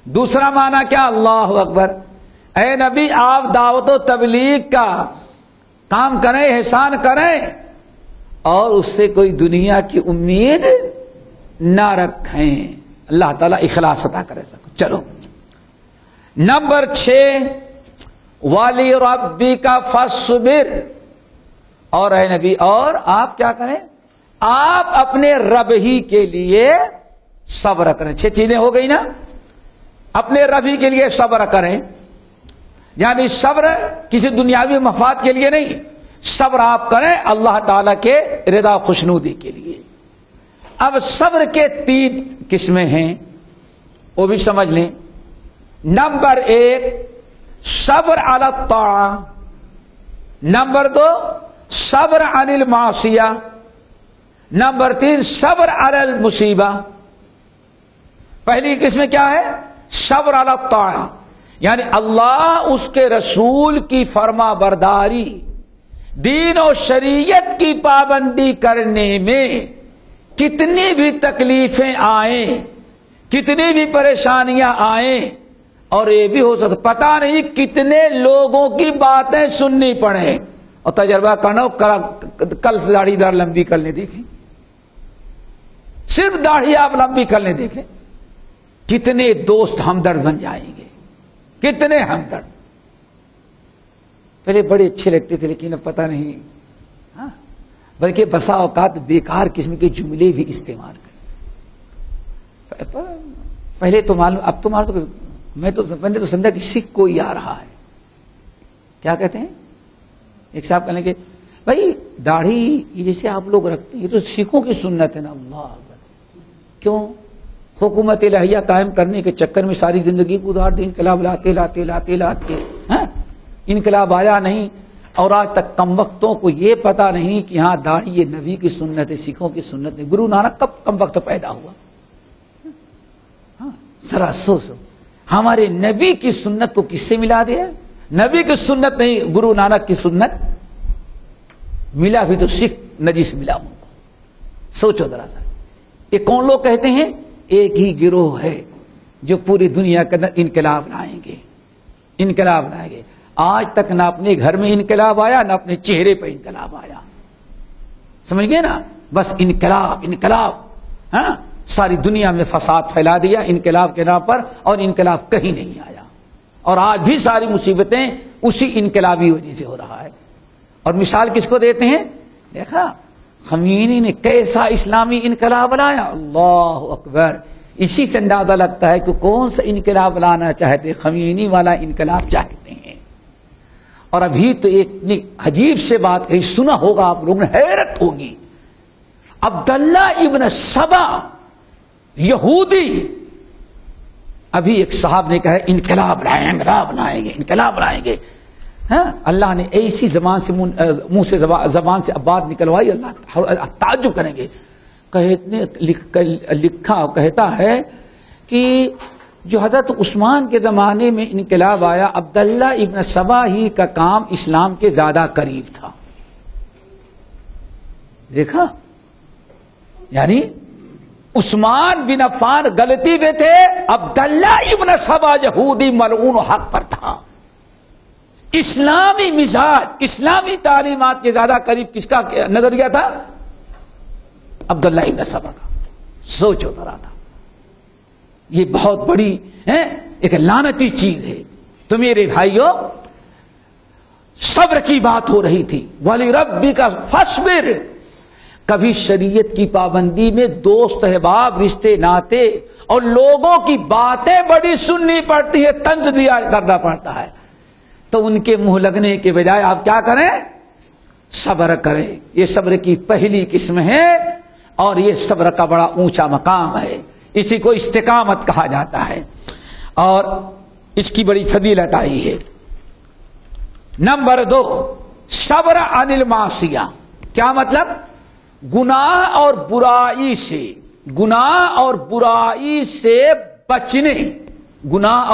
دوسرا معنی کیا؟ اللہ اکبر، اے نبی آپ دعوت و تبلیغ کا کام کریں، احسان کریں اور اس سے کوئی دنیا کی امید نہ رکھیں۔ اللہ تعالیٰ اخلاص عطا کرے سکو۔ چلو نمبر 6، والی ربی کا فاصبر، اور اے نبی اور آپ کیا کریں؟ آپ اپنے رب ہی کے لیے صبر کریں۔ 6 چیزیں ہو گئی نا؟ اپنے رب ہی کے لیے صبر کریں، یعنی صبر کسی دنیاوی مفاد کے لیے نہیں، صبر آپ کریں اللہ تعالی کے رضا خوشنودی کے لیے۔ اب صبر کے 3 قسمیں ہیں، وہ بھی سمجھ لیں۔ نمبر 1 صبر علی الطاعہ، نمبر 2 صبر عن المعصیہ، نمبر 3 صبر علی المصیبہ۔ پہلی قسم کیا ہے؟ صبر علی الطاعہ، یعنی اللہ اس کے رسول کی فرما برداری، دین و شریعت کی پابندی کرنے میں کتنی بھی تکلیفیں آئیں، کتنی بھی پریشانیاں آئیں، اور یہ بھی ہو سکتا پتہ نہیں کتنے لوگوں کی باتیں سننی پڑیں، اور تجربہ کرنا، کل سے داڑھی لمبی کرنے دیکھیں، صرف داڑھی آپ لمبی کرنے دیکھیں، کتنے دوست ہمدرد بن جائیں گے، کتنے ہمدرد۔ پہلے بڑے اچھے لگتے تھے لیکن اب پتہ نہیں، بلکہ بسا اوقات بیکار قسم کے جملے بھی استعمال کریں۔ پہلے تو معلوم، اب تو معلوم، میں نے تو سمجھا کہ سکھ کوئی آ رہا ہے، کیا کہتے ہیں؟ ایک صاحب کہنے کے بھائی داڑھی جیسے آپ لوگ رکھتے ہیں یہ تو سکھوں کی سنت ہے نا۔ اللہ کیوں؟ حکومت الہیہ قائم کرنے کے چکر میں ساری زندگی گزار دی، انقلاب لاتے لاتے لاتے لاتے انقلاب آیا نہیں، اور آج تک کم وقتوں کو یہ پتا نہیں کہ ہاں داڑھی یہ نبی کی سنت ہے، سکھوں کی سنت ہے۔ گرو نانک کب کم وقت پیدا ہوا؟ ذرا سوچو، ہمارے نبی کی سنت کو کس سے ملا دیا؟ نبی کی سنت نہیں، گرو نانک کی سنت ملا بھی تو سکھ نجس ملا ہوں۔ سوچو ذرا سا، یہ کون لوگ کہتے ہیں؟ ایک ہی گروہ ہے جو پوری دنیا کے اندر انقلاب لائیں گے، انقلاب لائیں گے۔ آج تک نہ اپنے گھر میں انقلاب آیا نہ اپنے چہرے پہ انقلاب آیا، سمجھ گئے نا؟ بس انقلاب انقلاب، ہاں ساری دنیا میں فساد پھیلا دیا انقلاب کے نام پر، اور انقلاب کہیں نہیں آیا، اور آج بھی ساری مصیبتیں اسی انقلابی وجہ سے ہو رہا ہے۔ اور مثال کس کو دیتے ہیں؟ دیکھا خمینی نے کیسا اسلامی انقلاب لایا، اللہ اکبر۔ اسی سے اندازہ لگتا ہے کہ کون سا انقلاب لانا چاہتے، خمینی والا انقلاب چاہتے ہیں۔ اور ابھی تو ایک عجیب سے بات کہی، سنا ہوگا آپ لوگوں نے، حیرت ہوگی۔ عبداللہ ابن سبا یہودی، ابھی ایک صاحب نے کہا انقلاب لائیں گے، انقلاب لائیں گے، انقلاب لائیں گے۔ ہاں اللہ نے ایسی زبان سے منہ سے زبان سے بات نکلوائی، اللہ تعجب کریں گے۔ لکھا کہتا ہے کہ جو حضرت عثمان کے زمانے میں انقلاب آیا، عبداللہ ابن سبا ہی کا کام اسلام کے زیادہ قریب تھا۔ دیکھا، یعنی عثمان بن عفان غلطی میں تھے، عبداللہ ابن سبا یہودی ملعون حق پر تھا۔ اسلامی مزاج، اسلامی تعلیمات کے زیادہ قریب کس کا نظریہ تھا؟ عبداللہ ابن سبا کا۔ سوچو ذرا تھا، یہ بہت بڑی ایک لعنتی چیز ہے۔ تو میرے بھائیوں، صبر کی بات ہو رہی تھی، وَلِرَبِّكَ فَاصْبِرْ۔ کبھی شریعت کی پابندی میں دوست احباب، رشتے ناتے اور لوگوں کی باتیں بڑی سننی پڑتی ہے، طنز دیا کرنا پڑتا ہے، تو ان کے منہ لگنے کے بجائے آپ کیا کریں؟ صبر کریں۔ یہ صبر کی پہلی قسم ہے اور یہ صبر کا بڑا اونچا مقام ہے، اسی کو استقامت کہا جاتا ہے اور اس کی بڑی فضیلت آئی ہے۔ نمبر 2، صبر عن المعصیہ۔ کیا مطلب؟ گناہ اور برائی سے، گناہ اور برائی سے بچنے، گناہ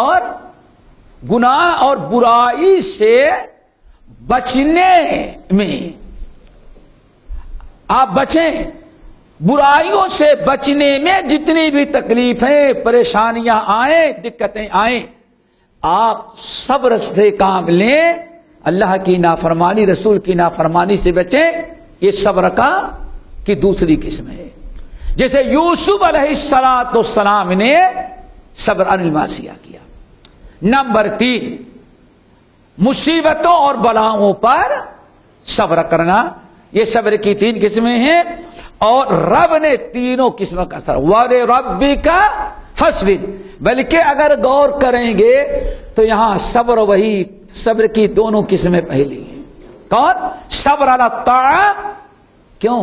اور برائی سے بچنے میں آپ بچیں۔ برائیوں سے بچنے میں جتنی بھی تکلیفیں، پریشانیاں آئیں، دقتیں آئیں، آپ صبر سے کام لیں، اللہ کی نافرمانی، رسول کی نافرمانی سے بچیں۔ یہ صبر کی دوسری قسم ہے۔ جیسے یوسف علیہ السلام نے صبر عن المعصیہ کیا۔ نمبر 3، مصیبتوں اور بلاؤں پر صبر کرنا۔ یہ صبر کی 3 قسمیں ہیں اور رب نے تینوں قسموں کا صبر، وَلِرَبِّكَ فَاصْبِرْ۔ بلکہ اگر غور کریں گے تو یہاں صبر، وہی صبر کی دونوں قسمیں پہلی ہیں۔ کون؟ صبر علی الطاعہ۔ کیوں؟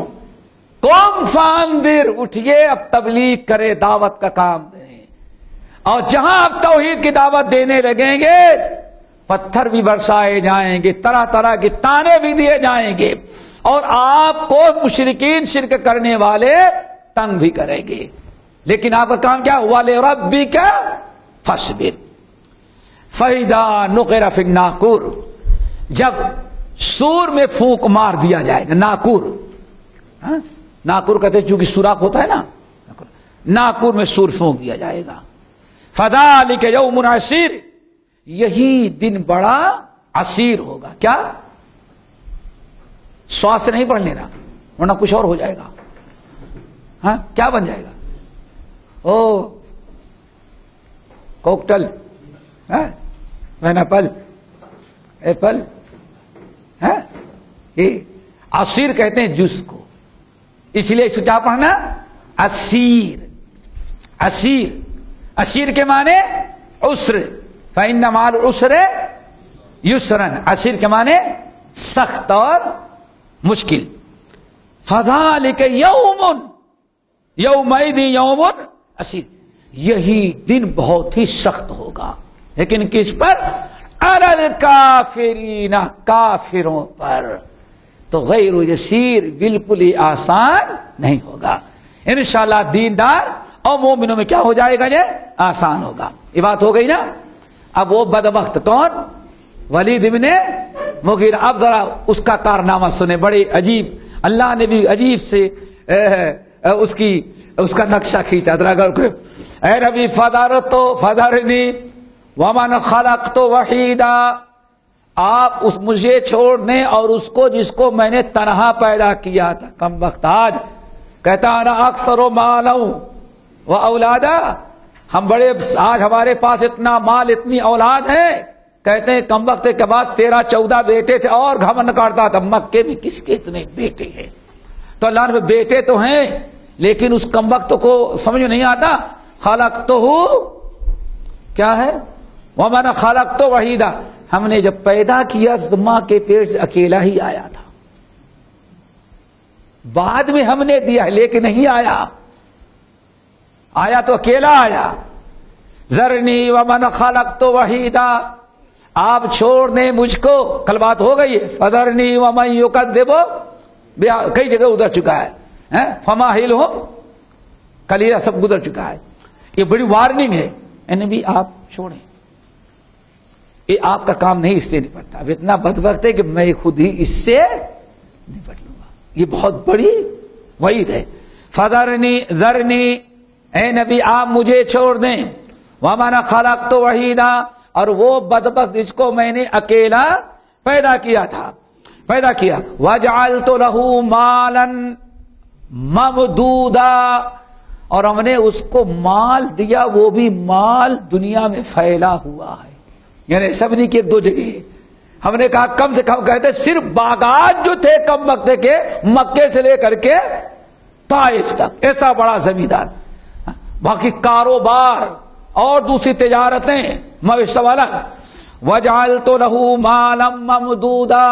قوم فانذر، اٹھئے اب تبلیغ کرے، دعوت کا کام دیں، اور جہاں آپ توحید کی دعوت دینے لگیں گے پتھر بھی برسائے جائیں گے، طرح طرح کے تانے بھی دیے جائیں گے، اور آپ کو مشرکین، شرک کرنے والے تنگ بھی کریں گے، لیکن آپ کا کام کیا؟ وَلِرَبِّكَ فَاصْبِرْ۔ فَإِذَا نُقِرَ فِي النَّاقُورِ، جب سور میں پھونک مار دیا جائے گا، ناقور، ناقور کہتے ہیں چونکہ سوراخ ہوتا ہے نا، ناقور میں سور پھونک دیا جائے گا۔ فَذَلِكَ يَوْمٌ عَسِيرٌ، یہی دن بڑا عسیر ہوگا۔ کیا؟ سواد سے نہیں پڑھ لینا ورنہ کچھ اور ہو جائے گا۔ ہاں، کیا بن جائے گا؟ کوکٹل، پائنیپل، ایپل، یہ عصیر کہتے ہیں جوس کو، اس لیے اس کو کیا پڑھنا؟ عسیر۔ عسیر، عسیر کے معنی عسر، فإن مع العسر یسرا۔ عسیر کے معنی سخت اور مشکل۔ فذلک یوم، یومئذ یوم عسیر، یہی دن بہت ہی سخت ہوگا، لیکن کس پر؟ علی الکافرین، کافروں پر۔ تو غیر یسیر، بالکل ہی آسان نہیں ہوگا۔ انشاءاللہ دیندار اور مومنوں میں کیا ہو جائے گا؟ یہ آسان ہوگا۔ یہ بات ہو گئی نا۔ اب وہ بدبخت کون؟ ولید ابن مغیرہ۔ اب ذرا اس کا کارنامہ سنیں، بڑے عجیب، اللہ نے بھی عجیب سے اس کا نقشہ کھینچا۔ اے نبی فدرنی ومن خلقت وحیدا، آپ مجھے چھوڑ دیں اور اس کو جس کو میں نے تنہا پیدا کیا تھا۔ کم وقت آج کہتا انا اکثر مالا و اولادا، ہم بڑے، آج ہمارے پاس اتنا مال، اتنی اولاد ہے، کہتے ہیں کم وقت کے بعد 13-14 بیٹے تھے اور گھمنڈ کرتا تھا مکے میں کس کے اتنے بیٹے ہیں۔ تو اللہ نے بیٹے تو ہیں لیکن اس کم وقت کو سمجھ نہیں آتا۔ خلقتہ کیا ہے؟ ومن خلقت وحیدا، ہم نے جب پیدا کیا تو ماں کے پیٹ سے اکیلا ہی آیا تھا، بعد میں ہم نے دیا لے کے نہیں آیا تو اکیلا آیا۔ ذرنی ومن خلقت وحیدا، آپ چھوڑ دیں مجھ کو، کل بات ہو گئی ہے۔ فذرنی ومن یکذب، کئی جگہ ادھر چکا ہے، فماہلہم، کلیلہ سب گزر چکا ہے۔ یہ بڑی وارننگ ہے، یعنی بھی آپ چھوڑیں، یہ آپ کا کام نہیں، اس سے نپٹتا۔ اب اتنا بدبخت ہے کہ میں خود ہی اس سے نپٹ لوں گا، یہ بہت بڑی وعید ہے۔ فذرنی ذرنی، اے نبی آپ مجھے چھوڑ دیں، وَمَنْ خَلَقْتُ وَحِيدًا، اور وہ بدبخت جس کو میں نے اکیلا پیدا کیا تھا، پیدا کیا، وَجَعَلْتُ لَهُ مَالًا مَمْدُودًا، اور ہم نے اس کو مال دیا، وہ بھی مال دنیا میں پھیلا ہوا ہے، یعنی سب نہیں کہ ایک دو جگہ، ہم نے کہا کم سے کم کہتے صرف باغات جو تھے کم وقت کے، مکے سے لے کر کے طائف تک، ایسا بڑا زمیندار، باقی کاروبار اور دوسری تجارتیں مویشی والا، وَجَعَلْتُ لَهُ مَالًا مَمْدُودًا،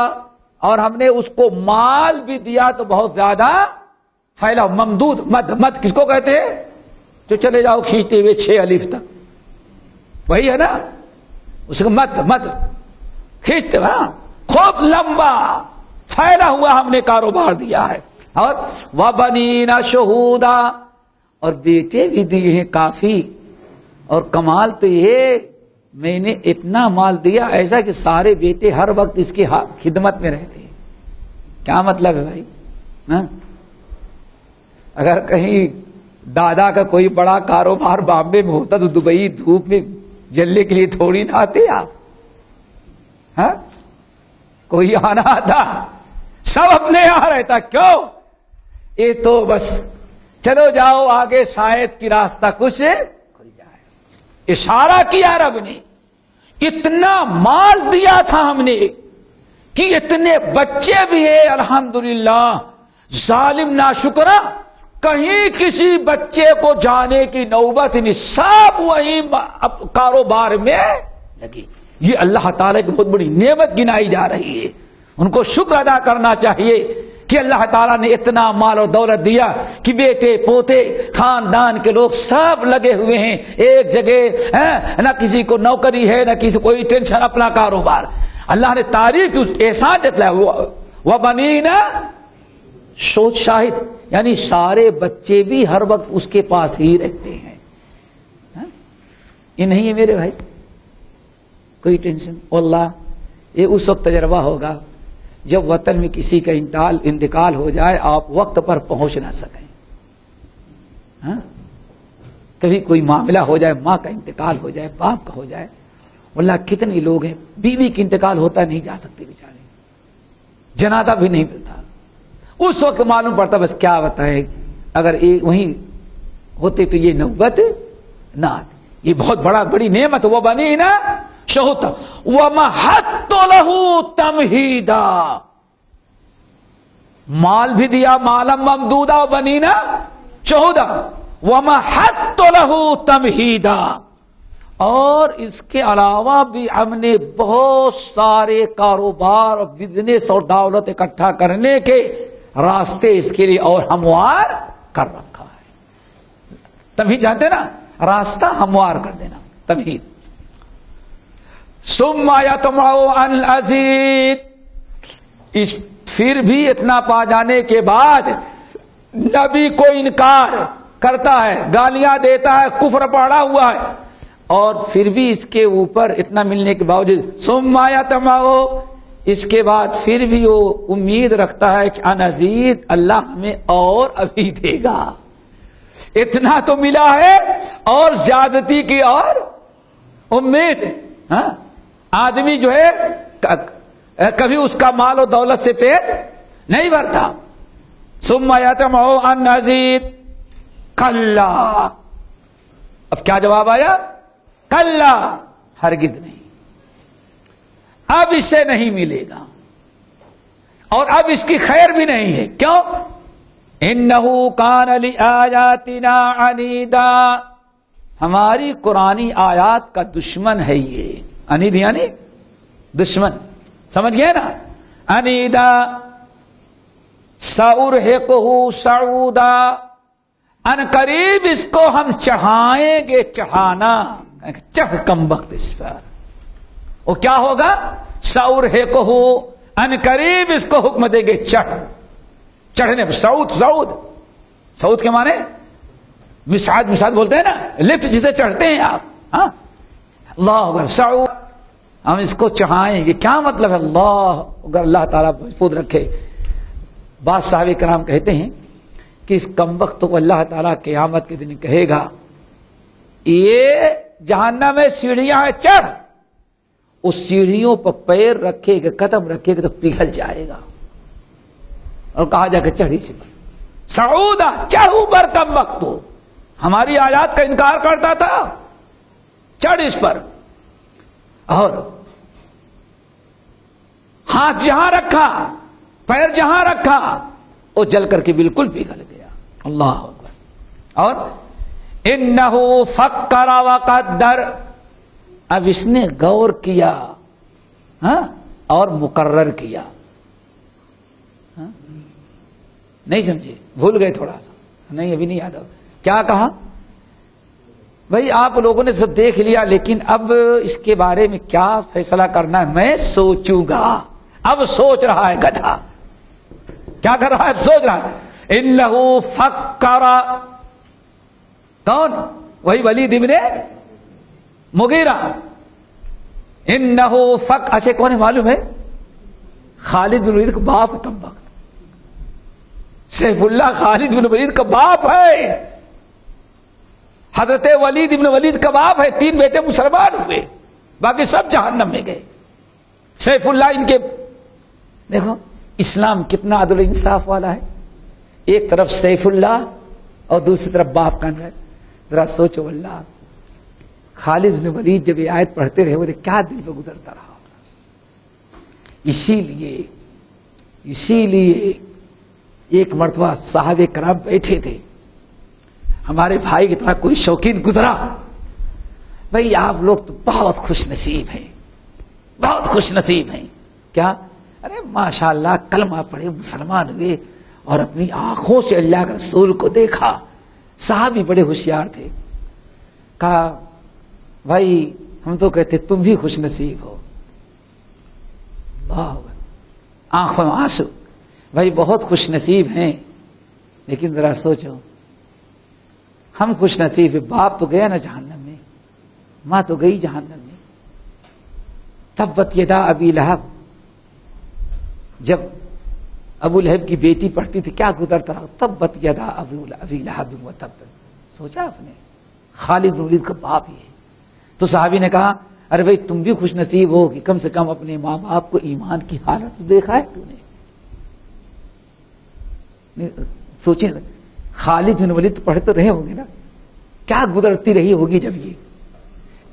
اور ہم نے اس کو مال بھی دیا تو بہت زیادہ پھیلا، ممدود، مد کس کو کہتے ہیں؟ جو چلے جاؤ کھینچتے ہوئے 6 الف تک، وہی ہے نا، اس کو مد کھینچتے، ہاں خوب لمبا پھیلا ہوا ہم نے کاروبار دیا ہے، اور وَبَنِينَ شُهُودًا، اور بیٹے بھی دیے ہیں کافی، اور کمال تو یہ میں نے اتنا مال دیا ایسا کہ سارے بیٹے ہر وقت اس کی خدمت میں رہتے ہیں۔ کیا مطلب ہے بھائی؟ ہاں؟ اگر کہیں دادا کا کوئی بڑا کاروبار بامبے میں ہوتا تو دبئی دھوپ میں جلنے کے لیے تھوڑی نہ آتے آپ، ہاں؟ کوئی آنا آتا، سب اپنے یہاں رہتا، کیوں؟ یہ تو بس چلو جاؤ آگے شاید کی راستہ کچھ کھل جائے۔ اشارہ کیا رب نے، اتنا مال دیا تھا ہم نے کہ اتنے بچے بھی ہیں، الحمدللہ، ظالم ناشکرا کہیں کسی بچے کو جانے کی نوبت نہیں، سب وہی کاروبار میں لگی۔ یہ اللہ تعالی کی بہت بڑی نعمت گنائی جا رہی ہے، ان کو شکر ادا کرنا چاہیے کہ اللہ تعالیٰ نے اتنا مال اور دولت دیا کہ بیٹے پوتے خاندان کے لوگ سب لگے ہوئے ہیں ایک جگہ، نہ کسی کو نوکری ہے نہ کسی کوئی ٹینشن، اپنا کاروبار۔ اللہ نے تعریف کی، احسان جتلایا، وَبَنِينَ سوچ شاہد، یعنی سارے بچے بھی ہر وقت اس کے پاس ہی رہتے ہیں۔ یہ نہیں ہے میرے بھائی کوئی ٹینشن، اللہ یہ اس وقت تجربہ ہوگا جب وطن میں کسی کا انتقال ہو جائے، آپ وقت پر پہنچ نہ سکیں، ہاں؟ کبھی کوئی معاملہ ہو جائے، ماں کا انتقال ہو جائے، باپ کا ہو جائے، واللہ کتنے لوگ ہیں بیوی کا انتقال ہوتا نہیں جا سکتے بیچارے، جنازہ بھی نہیں ملتا، اس وقت معلوم پڑتا بس کیا بتائیں، اگر ایک وہیں ہوتے تو یہ نوبت نہ آتی۔ یہ بہت بڑی نعمت، وہ بنی نا شہوت، وَمَحَدْتُ لَهُ تَمْهِيدًا، مال بھی دیا، مالا ممدودا، وَبَنِينَ شُهُودًا، وَمَحَدْتُ لَهُ تَمْهِيدًا، اور اس کے علاوہ بھی ہم نے بہت سارے کاروبار اور بزنس اور دولت اکٹھا کرنے کے راستے اس کے لیے اور ہموار کر رکھا ہے۔ تمہید جانتے نا، راستہ ہموار کر دینا، تمہید۔ ثم يطمع ان ازيد، پھر بھی اتنا پا جانے کے بعد نبی کو انکار کرتا ہے، گالیاں دیتا ہے، کفر پڑا ہوا ہے، اور پھر بھی اس کے اوپر اتنا ملنے کے باوجود ثم يطمع، اس کے بعد پھر بھی وہ امید رکھتا ہے کہ ان ازيد، اللہ ہمیں اور ابھی دے گا، اتنا تو ملا ہے اور زیادتی کی اور امید۔ ہاں، آدمی جو ہے کبھی اس کا مال و دولت سے پیٹ نہیں بھرتا۔ ثم يطمع ان ازيد، کلا، اب کیا جواب آیا؟ کلا، ہرگز نہیں، اب اس سے نہیں ملے گا، اور اب اس کی خیر بھی نہیں ہے۔ کیوں؟ انه كان لآياتنا عنيدا، ہماری قرآنی آیات کا دشمن ہے یہ، انید یعنی دشمن، سمجھ گئے نا؟ انیدا، سأرهقه صعودا، ان قریب اس کو ہم چڑھائیں گے چڑھانا، چڑھ کم وقت اس پر، وہ کیا ہوگا؟ سأرهقه، ان قریب اس کو حکم دیں گے چڑھنے پر۔ سعود کے معنی مسعد بولتے ہیں نا، لفٹ جسے چڑھتے ہیں آپ، ہاں، اللہ اکبر، سعود، ہم اس کو چڑھائیں گے، کیا مطلب ہے؟ اللہ اگر اللہ تعالیٰ محفوظ رکھے۔ بعض صحابہ کرام کہتے ہیں کہ کہ اس کمبخت کو اللہ تعالیٰ قیامت کے دن کہے گا یہ جہنم میں سیڑھیاں ہیں، چڑھ. اس سیڑھیوں پر پیر رکھے گا، قدم رکھے گا تو پگھل جائے گا، اور کہا جا کہ چڑھی سے سعودا، چڑھ اوپر کمبخت. ہماری آیات کا انکار کرتا تھا، چڑھ اس پر. اور ہاتھ جہاں رکھا، پیر جہاں رکھا، وہ جل کر کے بالکل پگھل گیا. اللہ اکبر. اور انہو فکر وقدر، اب اس نے غور کیا اور مقرر کیا. نہیں سمجھے؟ بھول گئے تھوڑا سا؟ نہیں ابھی نہیں یاد ہو. کیا کہا؟ بھائی آپ لوگوں نے سب دیکھ لیا، لیکن اب اس کے بارے میں کیا فیصلہ کرنا ہے میں سوچوں گا. اب سوچ رہا ہے گدھا. کیا کر رہا ہے؟ سوچ رہا ہے. انہو فکر، کون؟ وہی ولید ابن مغیرہ. انہو اچھا کون ہے معلوم ہے؟ خالد بن ولید کا باپ ہے. کمبخت سیف اللہ خالد بن ولید کا باپ ہے. حضرت ولید ابن ولید کا باپ ہے. 3 بیٹے مسلمان ہوئے، باقی سب جہنم میں گئے. سیف اللہ ان کے، دیکھو اسلام کتنا عدل و انصاف والا ہے. ایک طرف سیف اللہ اور دوسری طرف باپ کا ہے. ذرا سوچو، اللہ خالد بن ولید جب یہ آیت پڑھتے رہے وہ کیا دل پہ گزرتا رہا. اسی لیے ایک مرتبہ صحابہ کرام بیٹھے تھے، ہمارے بھائی کی طرح کوئی شوقین گزرا. بھائی آپ لوگ تو بہت خوش نصیب ہیں، بہت خوش نصیب ہیں. کیا؟ ارے ماشاءاللہ کلمہ پڑھے، مسلمان ہوئے اور اپنی آنکھوں سے اللہ کے رسول کو دیکھا. صحابی بڑے ہوشیار تھے. کہا بھائی ہم تو کہتے تم بھی خوش نصیب ہو. آنکھوں میں آنسو. بھائی بہت خوش نصیب ہیں، لیکن ذرا سوچو ہم خوش نصیب ہیں. باپ تو گیا نا جہنم میں، ماں تو گئی جہنم میں. تبت یدا ابی لہب، جب ابو لہب کی بیٹی پڑھتی تھی کیا گزرتا رہا؟ تبت یدا ابی لہب وتب. سوچا آپ نے؟ خالد بن ولید کا باپ ہی ہے. تو صحابی نے کہا ارے بھائی تم بھی خوش نصیب ہو کہ کم سے کم اپنے ماں باپ کو ایمان کی حالت دیکھا ہے تو نے. سوچیں خالد بن ولید پڑھتے رہے ہوں گے نا، کیا گزرتی رہی ہوگی جب یہ.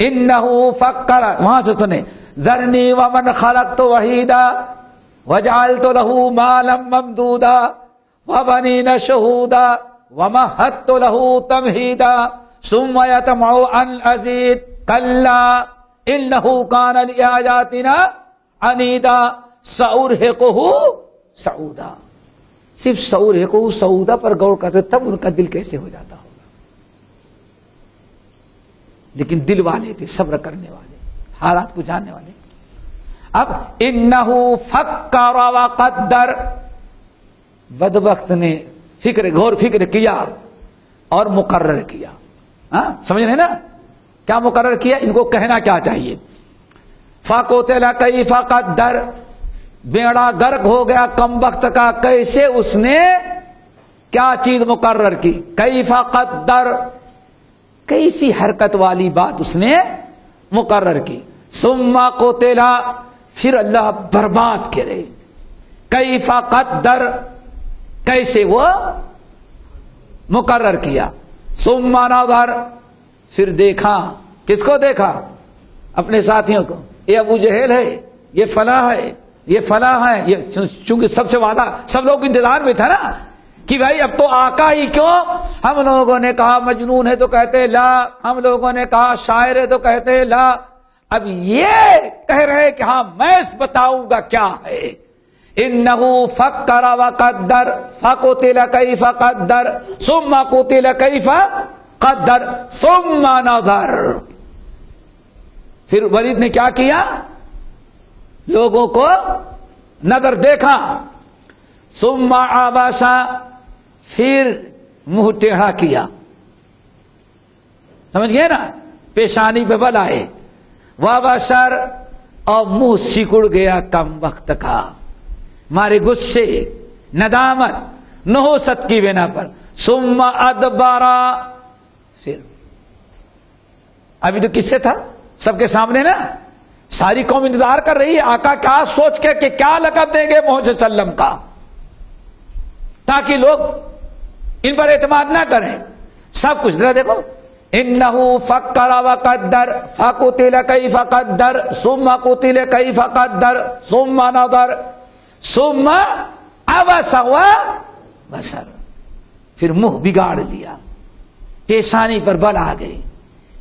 انہو فکر، وہاں سے سنے ذرنی ومن خلقت وحیدا وجعلت له مالا ممدودا وبنین شہودا ومہدت له تمہیدا ثم یطمع ان ازید کلا انہ کان لآیاتنا عنیدا سأرہقہ صعودا. صرف سأرہقہ صعودا پر غور کرتے تب ان کا دل کیسے ہو جاتا ہوگا. لیکن دل والے تھے، صبر کرنے والے، حالات کو جاننے والے. اب انہو فکر وقدر، بدبخت نے غور فکر کیا اور مقرر کیا. سمجھ رہے نا کیا مقرر کیا؟ ان کو کہنا کیا چاہیے؟ فقتل کیف قدر، بیڑا گرک ہو گیا کمبخت کا، کیسے اس نے کیا چیز مقرر کی. کیف قدر، کیسی حرکت والی بات اس نے مقرر کی. ثم قتل، پھر اللہ برباد کرے. کیف قدر، کیسے وہ مقرر کیا. ثم نظر، پھر دیکھا. کس کو دیکھا؟ اپنے ساتھیوں کو. یہ ابو جہل ہے، یہ فلاں ہے، یہ فلاں ہے. یہ چونکہ سب سے وعدہ سب لوگ انتظار میں تھا نا کہ بھائی اب تو آقا ہی کیوں. ہم لوگوں نے کہا مجنون ہے تو کہتے لا، ہم لوگوں نے کہا شاعر ہے تو کہتے لا. اب یہ کہہ رہے کہ ہاں میں بتاؤں گا کیا ہے. انہو فکر وقدر فقتل کیف قدر ثم قتل کیف قدر ثم نظر. پھر ولید نے کیا کیا؟ لوگوں کو نظر دیکھا. ثم عبس، پھر منہ ٹیڑھا کیا. سمجھ گئے نا؟ پیشانی پہ بل آئے. وبصر، اور منہ سکڑ گیا کم وقت کا، مارے غصے ندامت. نحوست کی بنا پر. ثم ادبارا، پھر ابھی تو کس سے تھا سب کے سامنے نا، ساری قوم انتظار کر رہی ہے آقا کیا سوچ کے کہ کیا لقب دیں گے محمد صلی اللہ علیہ وسلم کا، تاکہ لوگ ان پر اعتماد نہ کریں. سب کچھ ذرا دیکھو، انہو فکر وقدر فقتل کیف قدر ثم قتل کیف قدر ثم نظر ثم عبس وبصر. پھر منہ بگاڑ لیا، پیشانی پر بل آ گئی،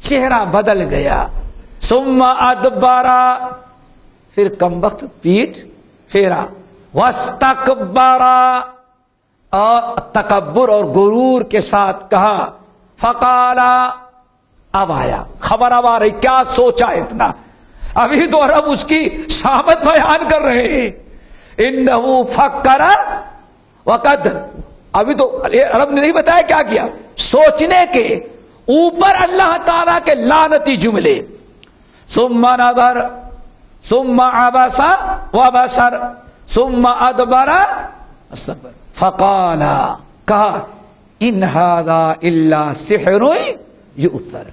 چہرہ بدل گیا. ثم ادبرا، پھر کم وقت پیٹ پھیرا. واستکبرا، اور تکبر اور غرور کے ساتھ کہا. فقالا، اب آیا خبر، اب آ رہی کیا سوچا اتنا، ابھی تو عرب اس کی شامت بیان کر رہے ہیں. انہو فکر وقدر، ابھی تو عرب نے نہیں بتایا کیا کیا، سوچنے کے اوپر اللہ تعالی کے لعنتی جملے. ثم نظر ثم عبس وبصر ثم ادبر واستكبر. فقالا، کہا ان ھذا الا سحر یؤثر،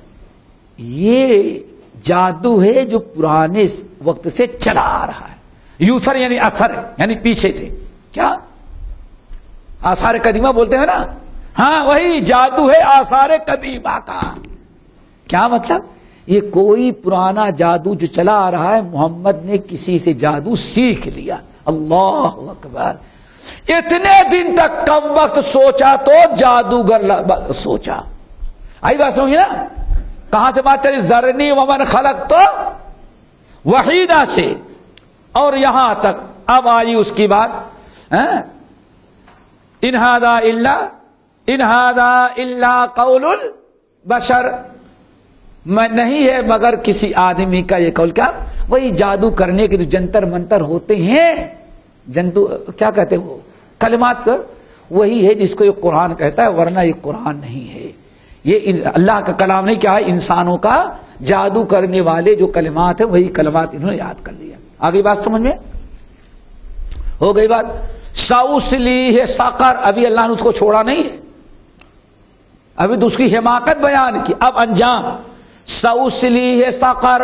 یہ جادو ہے جو پرانے وقت سے چلا آ رہا ہے. یوثر یعنی اثر، یعنی پیچھے سے. کیا آثار قدیمہ بولتے ہیں نا، ہاں وہی جادو ہے آثار قدیمہ کا. کیا مطلب؟ یہ کوئی پرانا جادو جو چلا آ رہا ہے، محمد نے کسی سے جادو سیکھ لیا. اللہ اکبر. اتنے دن تک کم وقت سوچا تو جادوگر سوچا. آئی بات سمجھے نا، کہاں سے بات چلی؟ ذرنی ومن خلق تو وحیدہ سے اور یہاں تک. اب آئی اس کی بات، ان ھذا الا قول البشر، میں نہیں ہے مگر کسی آدمی کا یہ قول. کیا؟ وہی جادو کرنے کے جو جنتر منتر ہوتے ہیں، جنتو کیا کہتے ہیں وہ کلمات کا، وہی ہے جس کو یہ قرآن کہتا ہے، ورنہ یہ قرآن نہیں ہے. یہ اللہ کا کلام نہیں، کیا ہے انسانوں کا جادو کرنے والے جو کلمات ہیں وہی کلمات انہوں نے یاد کر لیا. آگے بات سمجھ میں ہو گئی بات. ساؤسلی سقر، ابھی اللہ نے اس کو چھوڑا نہیں ہے، ابھی تو اس کی حماقت بیان کی. اب انجام، ساؤسلی سقر،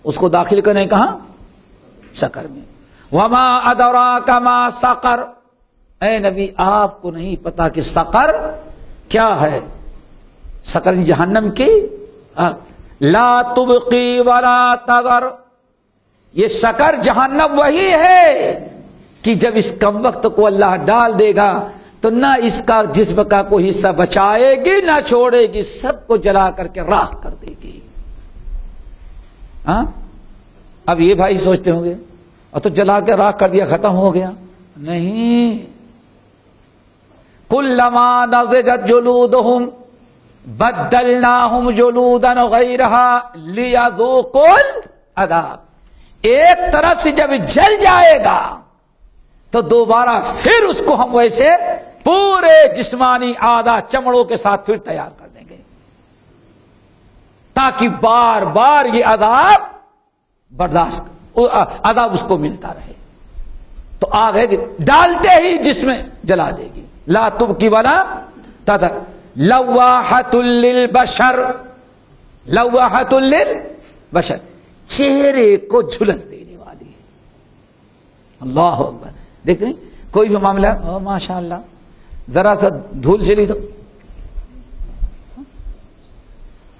اس کو داخل کرنے کہاں؟ سقر میں. وما ادراک ما سقر، اے نبی آپ کو نہیں پتا کہ سقر کیا ہے؟ سقر جہنم کی لا تبقی ولا تذر. یہ سقر جہنم وہی ہے کہ جب اس کم وقت کو اللہ ڈال دے گا تو نہ اس کا جسم کا کوئی حصہ بچائے گی نہ چھوڑے گی، سب کو جلا کر کے راکھ کر دے گی. ہاں اب یہ بھائی سوچتے ہوں گے اور تو جلا کے راکھ کر دیا ختم ہو گیا. نہیں، کلما نضجت جلودہم بدلناہم جلودا غیرہا لیذوقوا العذاب. ایک طرف سے جب جل جائے گا تو دوبارہ پھر اس کو ہم ویسے پورے جسمانی آدھا چمڑوں کے ساتھ پھر تیار کر دیں گے، تاکہ بار بار یہ عذاب برداشت، عذاب اس کو ملتا رہے. تو آگ ہے کہ ڈالتے ہی جس میں جلا دے گی. لا تبقی ولا تذر لواحۃ للبشر، لواحۃ للبشر، چہرے کو جھلس دینے والی ہے. اللہ اکبر. دیکھتے ہیں کوئی بھی معاملہ، ماشاء اللہ ذرا سا دھول چلی تو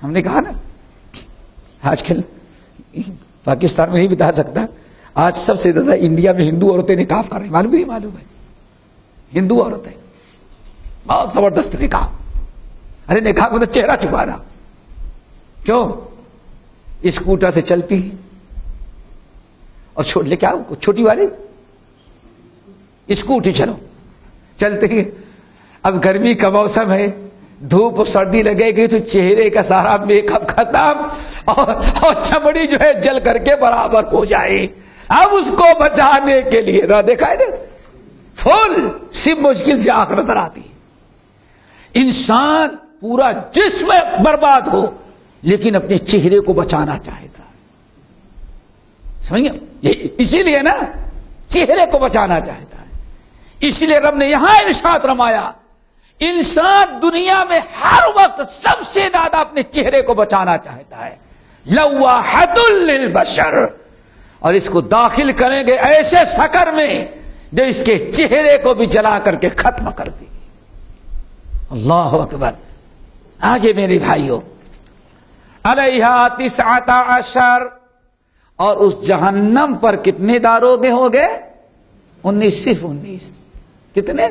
ہم نے کہا نا آج کل پاکستان میں نہیں بتا سکتا، آج سب سے زیادہ انڈیا میں ہندو عورتیں نکاح کر رہی ہیں. معلوم نہیں معلوم ہے؟ ہندو عورتیں بہت زبردست نکاح. ارے نکاح کو تو چہرہ چھپانا کیوں؟ اسکوٹر سے چلتی اور چھوڑ لے کیا چھوٹی والی اسکوٹی چلو چلتے ہی. اب گرمی کا موسم ہے، دھوپ سردی لگے گی تو چہرے کا سارا میک اپ ختم اور چمڑی جو ہے جل کر کے برابر ہو جائے. اب اس کو بچانے کے لیے دیکھا ہے نا فل سی مشکل سے آنکھ نظر آتی. انسان پورا جسم برباد ہو لیکن اپنے چہرے کو بچانا چاہتا ہے. سمجھ گئے؟ اسی لیے نا چہرے کو بچانا چاہتا ہے. اس لیے رب نے یہاں ارشاد فرمایا انسان دنیا میں ہر وقت سب سے زیادہ اپنے چہرے کو بچانا چاہتا ہے. لواحۃ للبشر، اور اس کو داخل کریں گے ایسے سکر میں جو اس کے چہرے کو بھی جلا کر کے ختم کر دے گی. اللہ اکبر. آگے میرے بھائیوں، علیہا 19، اور اس جہنم پر کتنے داروغے ہو گئے؟ 19، صرف 19. کتنے؟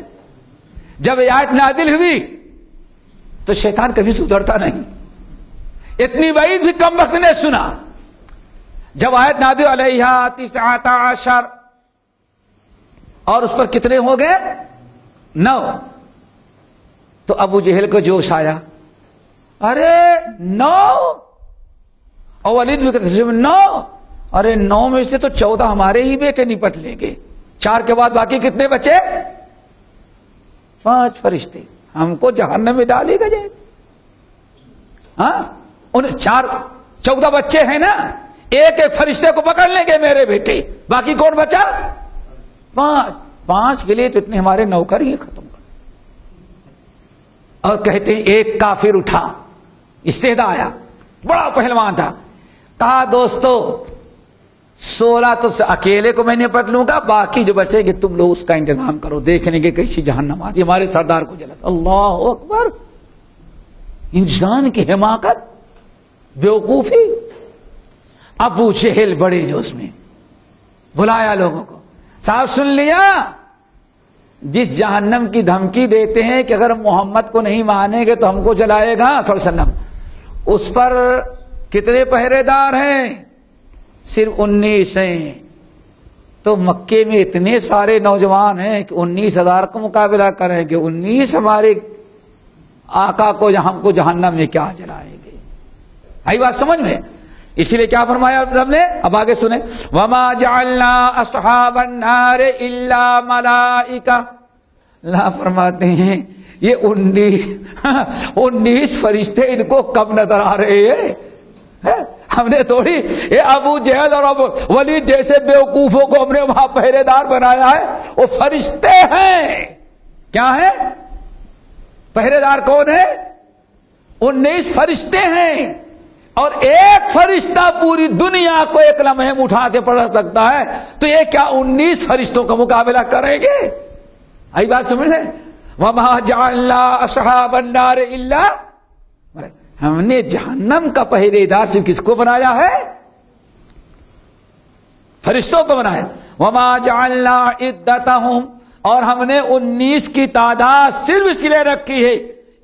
جب یہ آیت نازل ہوئی تو شیطان کبھی سدھرتا نہیں، اتنی وعید بھی کم وقت نے سنا. جب آیت نازل علیہا 19 اور اس پر کتنے ہو گئے؟ 9. تو ابو جہل کو جوش آیا، ارے 9، اور ولید بھی کہتے 9، ارے 9 میں سے تو 14 ہمارے ہی بیٹے نپٹ لیں گے، 4 کے بعد باقی کتنے بچے؟ 5 فرشتے ہم کو جہنم میں ڈالے گا جائے. ہاں، ان 14 بچے ہیں نا، ایک ایک فرشتے کو پکڑ لیں گے میرے بیٹے، باقی کون بچا؟ 5 کے لیے تو اتنے ہمارے نوکر ہی ختم کر. اور کہتے ہیں ایک کافر اٹھا، استعدا آیا، بڑا پہلوان تھا، کہا دوستو 16 تو اکیلے کو میں نپٹ لوں گا، باقی جو بچے گے تم لوگ اس کا انتظام کرو، دیکھنے کے کیسی جہنم آتی ہمارے سردار کو جلتا. اللہ اکبر. انسان کی حماقت، بیوقوفی. ابو جہل بڑے جوش میں بلایا لوگوں کو، صاحب سن لیا، جس جہنم کی دھمکی دیتے ہیں کہ اگر محمد کو نہیں مانیں گے تو ہم کو جلائے گا صلی اللہ علیہ وسلم، اس پر کتنے پہرے دار ہیں؟ صرف 19 ہیں. تو مکے میں اتنے سارے نوجوان ہیں کہ 19,000 کا مقابلہ کریں گے، 19 ہمارے آقا کو ہم کو جہنم میں کیا جلائیں گے. آئی بات سمجھ میں؟ اسی لیے کیا فرمایا رب نے؟ اب آگے سنیں، وَمَا جَعَلْنَا أَصْحَابَ النَّارِ إِلَّا مَلَائِكَةً. اللہ فرماتے ہیں یہ 19 فرشتے ان کو کب نظر آ رہے ہیں؟ ہم نے تھوڑی یہ ابو جہل اور ابو ولید جیسے بیوقوفوں کو ہم نے وہاں پہرے دار بنایا ہے، وہ فرشتے ہیں. کیا ہے؟ پہرے دار کون ہے؟ 19 فرشتے ہیں. اور ایک فرشتہ پوری دنیا کو ایک لمحے میں اٹھا کے پڑھ سکتا ہے، تو یہ کیا 19 فرشتوں کا مقابلہ کریں گے؟ آئی بات سمجھ لیں؟ وَمَا جَعَلْنَا أَصْحَابَ النَّارِ إِلَّا، ہم نے جہنم کا پہرے دار صرف کس کو بنایا ہے؟ فرشتوں کو بنایا. وَمَا جَعَلْنَا عِدَّتَهُمْ، اور ہم نے 19 کی تعداد صرف اس لیے رکھی ہے،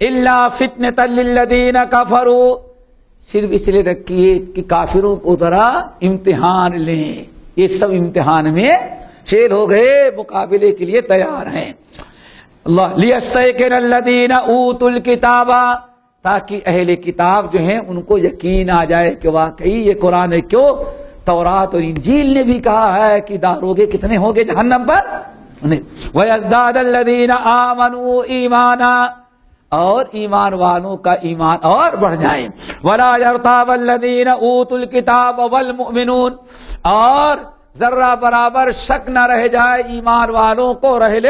إِلَّا فِتْنَةً لِلَّذِينَ كَفَرُوا، صرف اس لیے رکھی ہے کہ کافروں کو ذرا امتحان لیں. یہ سب امتحان میں فیل ہو گئے، مقابلے کے لیے تیار ہیں. اللہ لِيَسْتَيْقِنَ الَّذِينَ أُوتُوا الْكِتَابَ، تاکہ اہل کتاب جو ہیں ان کو یقین آ جائے کہ واقعی یہ قرآن ہے. کیوں؟ تورات اور انجیل نے بھی کہا ہے کہ داروغے کتنے ہوں گے جہنم پر. وَيَزْدَادَ الَّذِينَ آمَنُوا إِيمَانًا، اور ایمان والوں کا ایمان اور بڑھ جائے. وَلَا يَرْتَابَ الَّذِينَ أُوتُوا الْكِتَابَ وَالْمُؤْمِنُونَ، اور ذرہ برابر شک نہ رہ جائے ایمان والوں کو اور اہل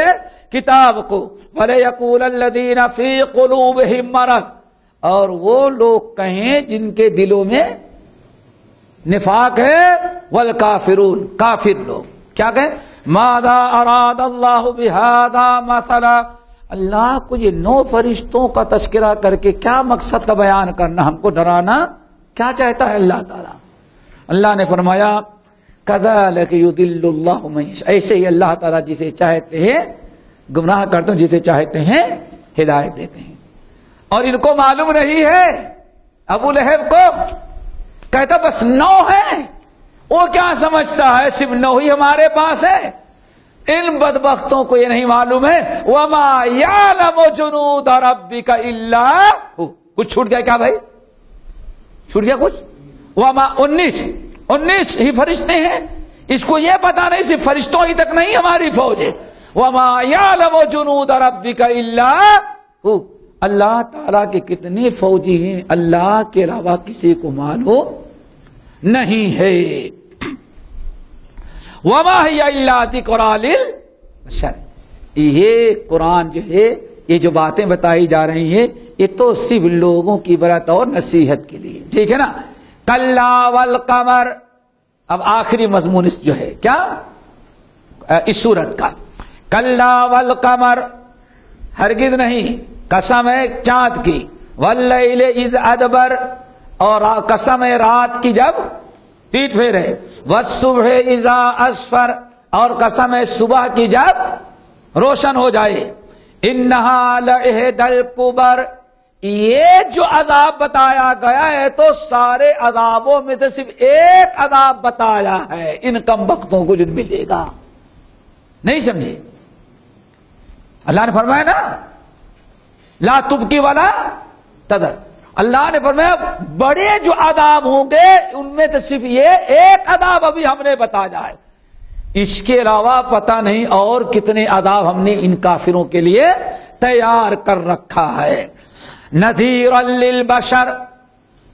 کتاب کو. وَلَيَقُولَ الَّذِينَ فِي قُلُوبِهِم مَّرَضٌ، اور وہ لوگ کہیں جن کے دلوں میں نفاق ہے، والکافرون، کافر لوگ کیا کہیں؟ ماذا اراد اللہ بہذا مثلا، اللہ کو یہ 9 فرشتوں کا تذکرہ کر کے کیا مقصد کا بیان کرنا، ہم کو ڈرانا کیا چاہتا ہے اللہ تعالیٰ؟ اللہ نے فرمایا کذالک یضل اللہ من یشاء، ایسے ہی اللہ تعالیٰ جسے چاہتے ہیں گمراہ کرتے ہیں، جسے چاہتے ہیں ہدایت دیتے ہیں. اور ان کو معلوم نہیں ہے، ابو لہب کو کہتا بس 9 ہے، وہ کیا سمجھتا ہے صرف 9 ہی ہمارے پاس ہے. ان بدبختوں کو یہ نہیں معلوم ہے وَمَا يَعْلَمُ جُنُودَ رَبِّكَ إِلَّا هُوَ. کچھ چھوٹ گیا کیا بھائی؟ چھوٹ گیا کچھ؟ وَمَا 19 ہی فرشتے ہیں، اس کو یہ پتا نہیں صرف فرشتوں ہی تک نہیں ہماری فوج ہے. وَمَا يَعْلَمُ جُنُودَ رَبِّكَ إِلَّا هُوَ، اللہ تعالیٰ کے کتنے فوجی ہیں اللہ کے علاوہ کسی کو معلوم نہیں ہے. وَمَا هِيَ إِلَّا ذِكْرَىٰ لِلْبَشَرِ، یہ قرآن جو ہے، یہ جو باتیں بتائی جا رہی ہیں، یہ تو صرف لوگوں کی برات اور نصیحت کے لیے، ٹھیک ہے نا. کلا والقمر. اب آخری مضمون اس جو ہے کیا اس سورت کا، کلا والقمر، ہرگز نہیں، قسم ہے چاند کی، واللیل اذ ادبر، اور قسم ہے رات کی جب پیٹ پھیرے، والصبح اذا اسفر، اور قسم ہے صبح کی جب روشن ہو جائے. انہا لإحدی الکبر. یہ جو عذاب بتایا گیا ہے تو سارے عذابوں میں سے صرف ایک عذاب بتایا ہے ان کم بختوں کو جو ملے گا. نہیں سمجھے؟ اللہ نے فرمایا نا لا تبقی والا تذر. اللہ نے فرمایا بڑے جو عذاب ہوں گے ان میں تو صرف یہ ایک عذاب ابھی ہم نے بتایا ہے، اس کے علاوہ پتہ نہیں اور کتنے عذاب ہم نے ان کافروں کے لیے تیار کر رکھا ہے. نذیرا للبشر،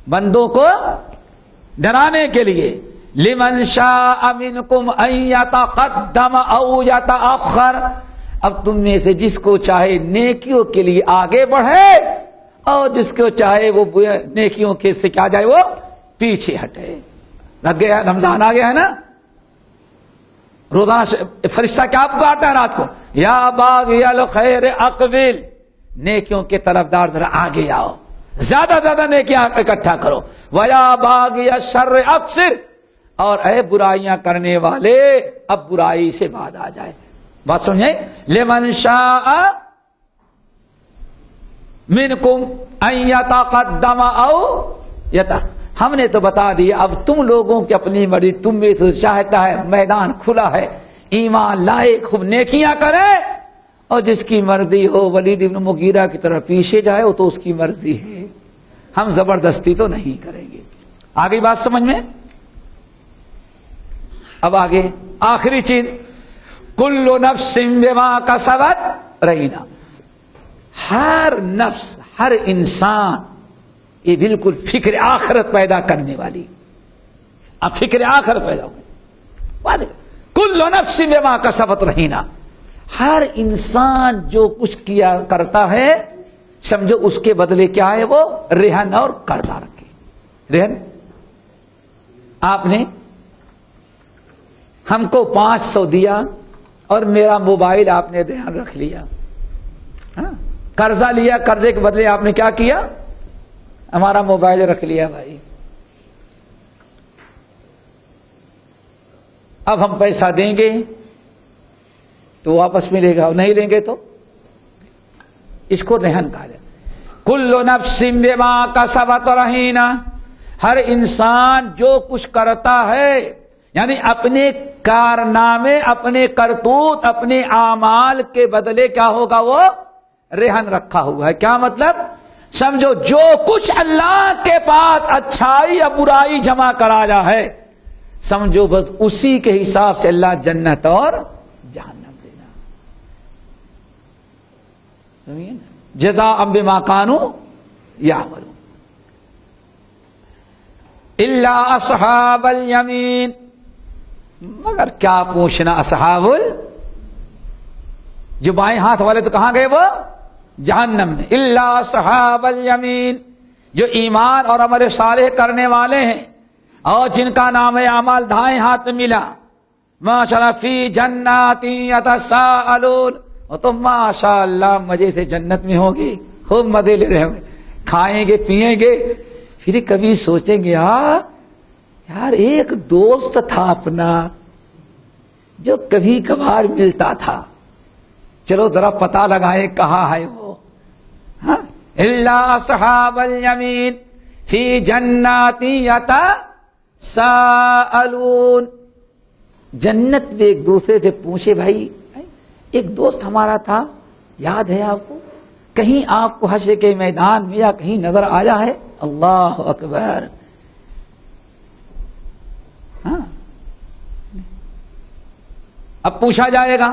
بندوں کو ڈرانے کے لیے. لمن شاء منکم ان یتقدم او یتأخر، اب تم میں سے جس کو چاہے نیکیوں کے لیے آگے بڑھے اور جس کو چاہے وہ نیکیوں کے سے کیا جائے وہ پیچھے ہٹے. لگ گیا رمضان آ گیا ہے نا، روزانہ فرشتہ کیا پکارتا ہے رات کو، یا باغی الخیر اقبل، نیکیوں کے طرفدار ذرا آگے آؤ، زیادہ زیادہ نیکیاں اکٹھا کرو. ویا باغی الشر اقصر، اور اے برائیاں کرنے والے اب برائی سے بعد آ جائے. بات سمجھیں؟ لمن شاء منکم ان یتقدم او یتأخر. ہم نے تو بتا دیا، اب تم لوگوں کی اپنی مرضی، تم میں تو چاہتا ہے میدان کھلا ہے، ایمان لائے خوب نیکیاں کرے، اور جس کی مرضی ہو ولید بن مغیرہ کی طرح پیچھے جائے وہ تو اس کی مرضی ہے، ہم زبردستی تو نہیں کریں گے. آگے بات سمجھ میں؟ اب آگے آخری چیز، کل نفس بما کسبت رہینا. ہر نفس، ہر انسان، یہ بالکل فکر آخرت پیدا کرنے والی، اب فکر آخرت پیدا ہوگی. کل نفس بما کسبت رہینا، ہر انسان جو کچھ کیا کرتا ہے سمجھو اس کے بدلے کیا ہے وہ رہن اور قرضہ رکھے. رہن، آپ نے ہم کو 500 دیا اور میرا موبائل آپ نے رہن رکھ لیا. قرضہ لیا، قرضے کے بدلے آپ نے کیا کیا؟ ہمارا موبائل رکھ لیا. بھائی اب ہم پیسہ دیں گے تو واپس ملے گا، نہیں لیں گے تو اس کو رہن کہا جائے. کل نفس بما کسبت رہینا، ہر انسان جو کچھ کرتا ہے یعنی اپنے کارنامے، اپنے کرتوت، اپنے اعمال کے بدلے کیا ہوگا وہ رہن رکھا ہوا ہے. کیا مطلب؟ سمجھو جو کچھ اللہ کے پاس اچھائی یا برائی جمع کرایا ہے سمجھو بس اسی کے حساب سے اللہ جنت اور جہنم دینا. سمجھئے نا؟ جزاء بما كانوا يعملون. الا اصحاب الیمین، مگر کیا پوچھنا اصحاب جو بائیں ہاتھ والے تو کہاں گئے وہ جہنم میں. الا اصحاب الیمین، جو ایمان اور عمل صالح کرنے والے ہیں اور جن کا نام اعمال دائیں ہاتھ میں ملا. ماشاءاللہ فی جنات یتساءلون، وہ تو ماشاء اللہ مزے سے جنت میں ہوگی، خوب مزے لے رہے ہوں گے، کھائیں گے پیئیں گے. پھر کبھی سوچیں گے یار ایک دوست تھا اپنا جو کبھی کبھار ملتا تھا، چلو ذرا پتہ لگائے کہاں ہے وہ. الا اصحاب الیمین فی جنات یتساءلون. جنت میں ایک دوسرے سے پوچھے بھائی ایک دوست ہمارا تھا یاد ہے آپ کو، کہیں آپ کو حشر کے میدان میں یا کہیں نظر آیا ہے؟ اللہ اکبر. اب پوچھا جائے گا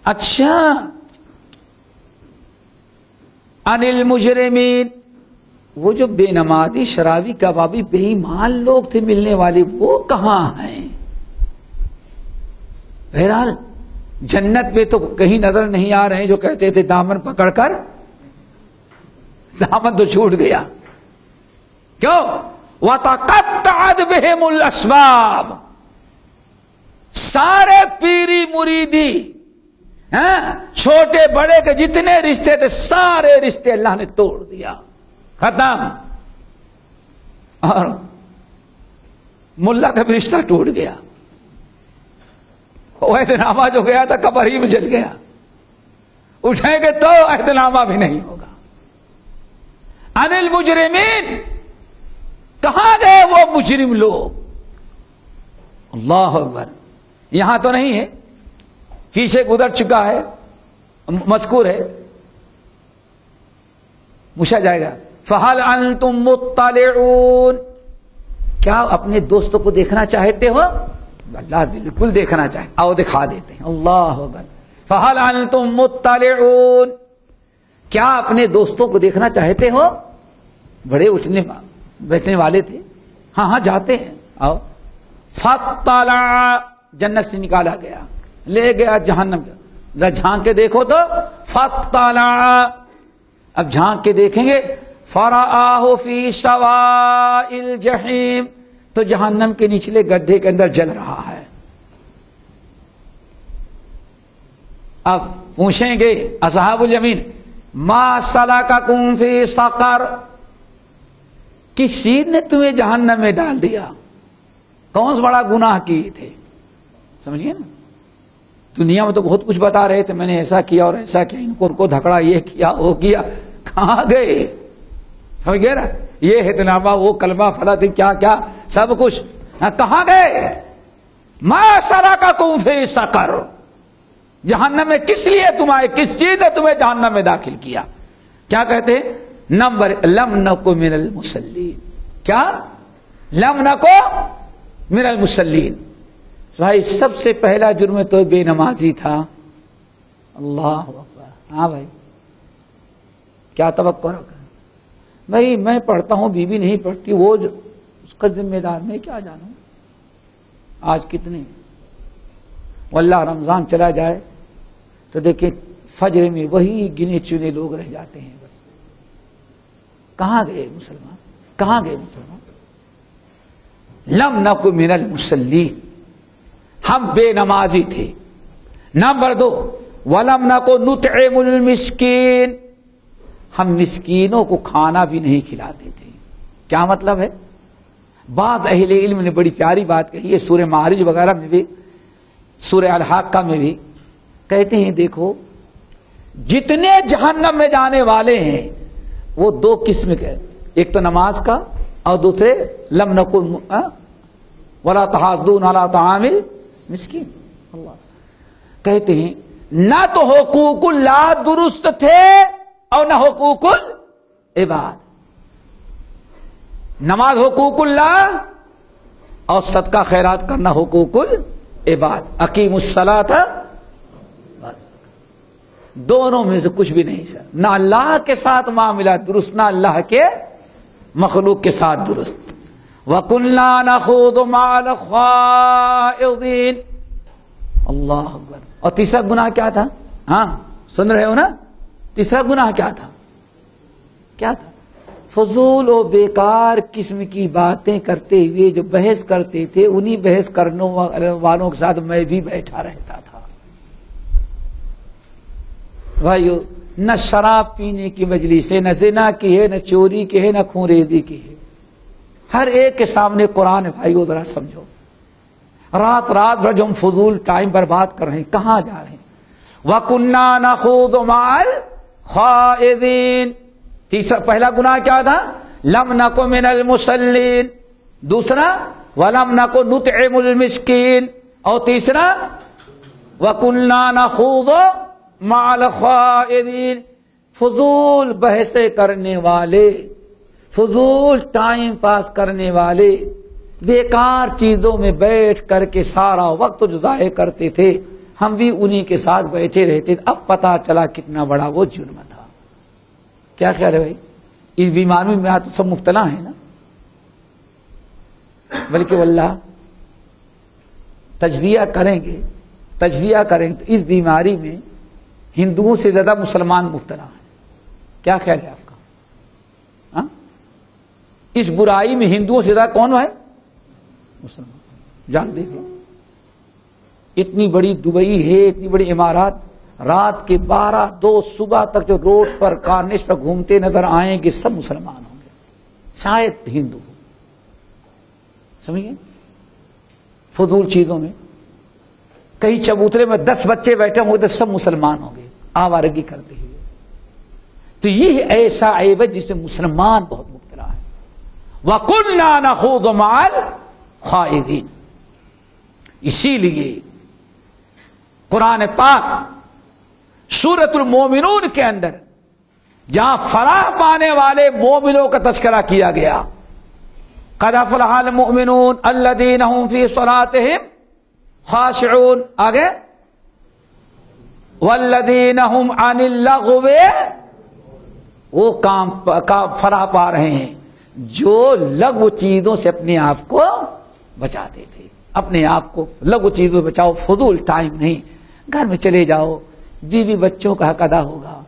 اچھا عن المجرمین، وہ جو بے نمازی شرابی کبابی بے ایمان لوگ تھے ملنے والے وہ کہاں ہیں؟ بہرحال جنت میں تو کہیں نظر نہیں آ رہے جو کہتے تھے دامن پکڑ کر، دامن تو چھوٹ گیا. کیوں؟ وَتَقَطَّعَتْ بِهِمُ الْأَسْبَابُ، سارے پیری مریدی، چھوٹے بڑے کے جتنے رشتے تھے سارے رشتے اللہ نے توڑ دیا، ختم. اور ملا کا بھی رشتہ ٹوٹ گیا. عہد نامہ جو گیا تھا قبر ہی میں جل گیا، اٹھیں گے تو عہد نامہ بھی نہیں ہوگا. عن المجرمین، کہاں گئے وہ مجرم لوگ؟ اللہ اکبر. یہاں تو نہیں ہے، پیچھے گزر چکا ہے، مذکور ہے، پوچھا جائے گا فَهَلْ أَنْتُمْ مُطَّلِعُونَ، کیا اپنے دوستوں کو دیکھنا چاہتے ہو؟ اللہ بالکل دیکھنا چاہتے، آؤ دکھا دیتے ہیں. اللہ اکبر. فَهَلْ أَنْتُمْ مُطَّلِعُونَ، کیا اپنے دوستوں کو دیکھنا چاہتے ہو؟ بڑے اٹھنے بیٹھنے والے تھے. ہاں جاتے ہیں، آؤ. فَاطَّلَعَ، جنت سے نکالا گیا، لے گیا جہنم کا. جھانک کے دیکھو تو فَاطَّلَعَ، اب جھانک کے دیکھیں گے فَرَآهُ فِي سَوَاءِ الْجَحِيمِ، تو جہنم کے نچلے گڈھے کے اندر جل رہا ہے. اب پوچھیں گے اصحاب الیمین ما سلککم فی سقر، کس چیز نے تمہیں جہنم میں ڈال دیا؟ کون سا بڑا گناہ کیے تھے؟ سمجھیے نا، دنیا میں تو بہت کچھ بتا رہے تھے، میں نے ایسا کیا اور ایسا کیا، ان کو دھکڑا، یہ کیا وہ کیا. کہاں گئے؟ سمجھ گئے نا، یہ ہتنامہ، وہ کلمہ، فلاں کیا کیا سب کچھ، کہاں گئے؟ ما سلککم فی سقر، جہنم میں کس لیے تمہیں، کس چیز نے تمہیں جہنم میں داخل کیا؟ کیا کہتے ہیں؟ نمبر لم نکو من المصلین. کیا؟ لم نکو من المصلین. بھائی سب سے پہلا جرم تو بے نمازی تھا. اللہ اکبر. ہاں بھائی کیا توقع رکھا؟ بھائی میں پڑھتا ہوں، بیوی نہیں پڑھتی، وہ اس کا ذمہ دار، میں کیا جانوں. آج کتنے واللہ رمضان چلا جائے تو دیکھیں فجر میں وہی گنے چنے لوگ رہ جاتے ہیں. بس کہاں گئے مسلمان؟ کہاں گئے مسلمان؟ لم نکو من المصلین، ہم بے نمازی تھے. نمبر 2 ولم نکو نطعم المسکین، ہم مسکینوں کو کھانا بھی نہیں کھلاتے تھے. کیا مطلب ہے؟ بعض اہل علم نے بڑی پیاری بات کہی ہے، سورہ معارج وغیرہ میں بھی، سورہ الحاقہ میں بھی کہتے ہیں دیکھو جتنے جہنم میں جانے والے ہیں وہ 2 قسم کے، ایک تو نماز کا اور دوسرے لم نکن ولا تحاضون علی طعام المسکین. اللہ کہتے ہیں نہ تو حقوق اللہ درست تھے اور نہ حقوق العباد. نماز حقوق اللہ اور صدقہ خیرات کرنا حقوق العباد. اقیم الصلاۃ، دونوں میں سے کچھ بھی نہیں سر. نہ اللہ کے ساتھ معاملہ درست، نہ اللہ کے مخلوق کے ساتھ درست. وَكُنَّا نَخُوضُ مَعَ الْخَائِضِينَ. اللہ اکبر. اور تیسرا گناہ کیا تھا؟ ہاں سن رہے ہو نا؟ تیسرا گناہ کیا تھا؟ کیا تھا؟ فضول و بیکار قسم کی باتیں کرتے ہوئے جو بحث کرتے تھے، انہی بحث کرنے والوں کے ساتھ میں بھی بیٹھا رہتا تھا. بھائیو نہ شراب پینے کی مجلس ہے، نہ زنا کی ہے، نہ چوری کی ہے، نہ خونریزی کی ہے. ہر ایک کے سامنے قرآن ہے. بھائیو ذرا سمجھو، رات رات بھر جو ہم فضول ٹائم برباد کر رہے ہیں، کہاں جا رہے ہیں؟ وَكُنَّا نَخُوضُ مَعَ الْخَائِضِينَ. تیسرا پہلا گناہ کیا تھا؟ لم نکو من المصلین. دوسرا ولم نکو نطعم المسکین. اور تیسرا وَكُنَّا نَخُوضُ مَعَ الْخَائِضِينَ. فضول بحثیں کرنے والے، فضول ٹائم پاس کرنے والے، بیکار چیزوں میں بیٹھ کر کے سارا وقت جو ضائع کرتے تھے، ہم بھی انہی کے ساتھ بیٹھے رہتے. اب پتا چلا کتنا بڑا وہ جرم تھا. کیا خیال ہے بھائی؟ اس بیماری میں تو سب مبتلا ہیں نا. بلکہ واللہ تجزیہ کریں گے تجزیہ کریں تو اس بیماری میں ہندوؤں سے زیادہ مسلمان مبتلا ہیں. کیا خیال ہے آپ کا؟ ہاں؟ اس برائی میں ہندوؤں سے زیادہ کون ہے؟ مسلمان. جان دیکھ لو. اتنی بڑی دبئی ہے، اتنی بڑی عمارات، رات کے 12-2 صبح تک جو روڈ پر کارنش پر گھومتے نظر آئیں گے سب مسلمان ہوں گے، شاید ہندو ہو. سمجھئے؟ فضول چیزوں میں کہیں چبوترے میں 10 بچے بیٹھے ہوں گے تو سب مسلمان ہوں گے آوارگی کرتے ہوئے. تو یہ ایسا عیب ہے جس میں مسلمان بہت مبتلا ہے. وَقُلْنَا نَخُوضُ مَعَ الْخَائِضِينَ. اسی لیے قرآن پاک سورۃ المومنون کے اندر جہاں فلاح پانے والے مومنوں کا تذکرہ کیا گیا، قد افلح المؤمنون الذین هم فی صلاتهم خاشعون، آگے والذین هم عن اللغو، وہ کام فلاح پا رہے ہیں جو لغو چیزوں سے اپنے آپ کو بچاتے تھے. اپنے آپ کو لغو چیزوں سے بچاؤ، فضول ٹائم نہیں. گھر میں چلے جاؤ، بیوی بچوں کا حق ادا ہوگا،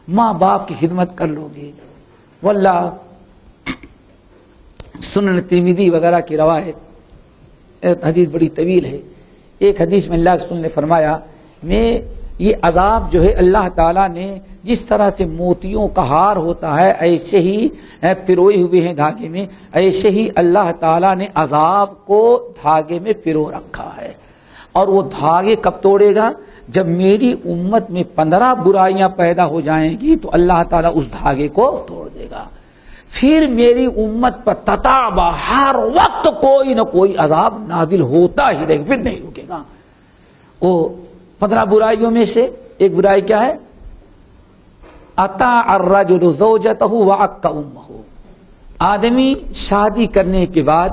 ماں باپ کی خدمت کر لو گے. واللہ سنن ترمذی وغیرہ کی روایت، حدیث بڑی طویل ہے. ایک حدیث میں اللہ کے رسول نے فرمایا، میں یہ عذاب جو ہے اللہ تعالیٰ نے جس طرح سے موتیوں کا ہار ہوتا ہے ایسے ہی پروئے ہوئے ہیں دھاگے میں، ایسے ہی اللہ تعالیٰ نے عذاب کو دھاگے میں پرو رکھا ہے. اور وہ دھاگے کب توڑے گا؟ جب میری امت میں 15 برائیاں پیدا ہو جائیں گی تو اللہ تعالیٰ اس دھاگے کو توڑ دے گا. پھر میری امت پر تتابع ہر وقت کوئی نہ کوئی عذاب نازل ہوتا ہی رہے گا، پھر نہیں رکے گا. وہ 15 برائیوں میں سے ایک برائی کیا ہے؟ اطاع الرجل زوجته وعق امه. آدمی شادی کرنے کے بعد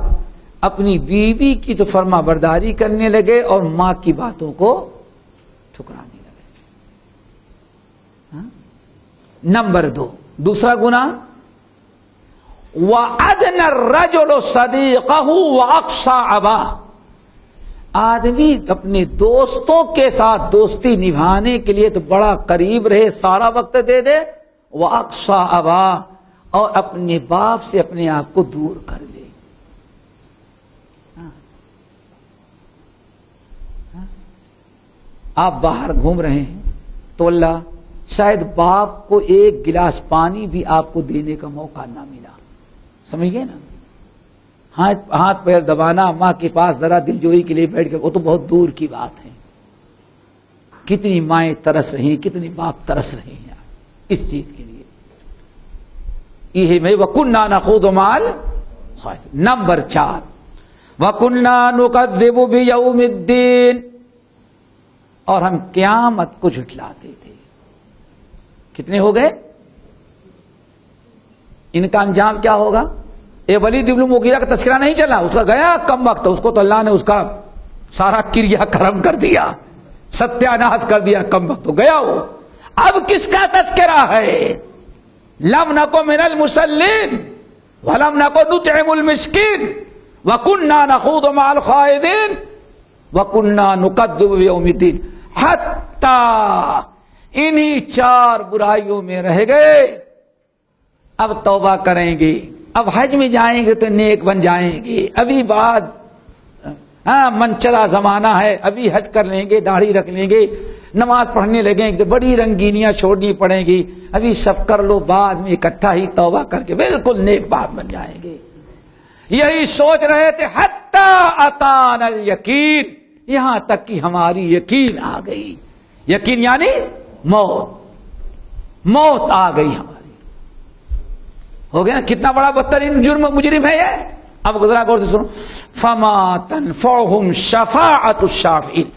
اپنی بیوی کی تو فرما برداری کرنے لگے اور ماں کی باتوں کو ٹھکرانے لگے. نمبر 2 دوسرا گناہ، وَأَدْنَى الرَّجُلُ صَدِيقَهُ وَأَقْصَى أَبَاهُ. آدمی اپنے دوستوں کے ساتھ دوستی نبھانے کے لیے تو بڑا قریب رہے، سارا وقت دے دے، وَأَقْصَى أَبَاهُ، اور اپنے باپ سے اپنے آپ کو دور کر لے. آپ باہر گھوم رہے ہیں تو اللہ شاید باپ کو ایک گلاس پانی بھی آپ کو دینے کا موقع نہ ملا. سمجھ گئے نا؟ ہاتھ پیر دبانا، ماں کے پاس ذرا دل جوئی کے لیے بیٹھ کے، وہ تو بہت دور کی بات ہے. کتنی مائیں ترس رہی ہیں، کتنے باپ ترس رہے ہیں اس چیز کے لیے. یہ میں وَكُنَّا نَخُوضُ مَعَ الْخَائِضِينَ. نمبر 4 وَكُنَّا نُكَذِّبُ بِيَوْمِ الدِّينِ. اور ہم قیامت کو جھٹلاتے تھے. کتنے ہو گئے؟ ان کا انجام کیا ہوگا؟ ولید بن مغیرہ کا تذکرہ نہیں چلا، اس کا گیا کم وقت، اس کو تو اللہ نے اس کا سارا کریا کرم کر دیا، ستیہ ناش کر دیا، کم وقت تو گیا وہ. اب کس کا تذکرہ ہے؟ لم نکو من المصلین ولم نکو نطعم المسکین وکننا نخوض مع الخائضین وکننا نکذب بیوم الدین. حتی انہی 4 برائیوں میں رہ گئے. اب توبہ کریں گے، اب حج میں جائیں گے تو نیک بن جائیں گے. ابھی بعد منچلا زمانہ ہے، ابھی حج کر لیں گے، داڑھی رکھ لیں گے، نماز پڑھنے لگیں گے تو بڑی رنگینیاں چھوڑنی پڑیں گی. ابھی سب کر لو، بعد میں اکٹھا ہی توبہ کر کے بالکل نیک بات بن جائیں گے. یہی سوچ رہے تھے. حتی اتانا الیقین، یہاں تک کہ ہماری یقین آ گئی. یقین یعنی موت آ گئی ہماری. ہو گیا نا؟ کتنا بڑا بدترین مجرم ہے یہ. اب ذرا غور سے سنو. فما تنفعهم شفاعت الشافعین.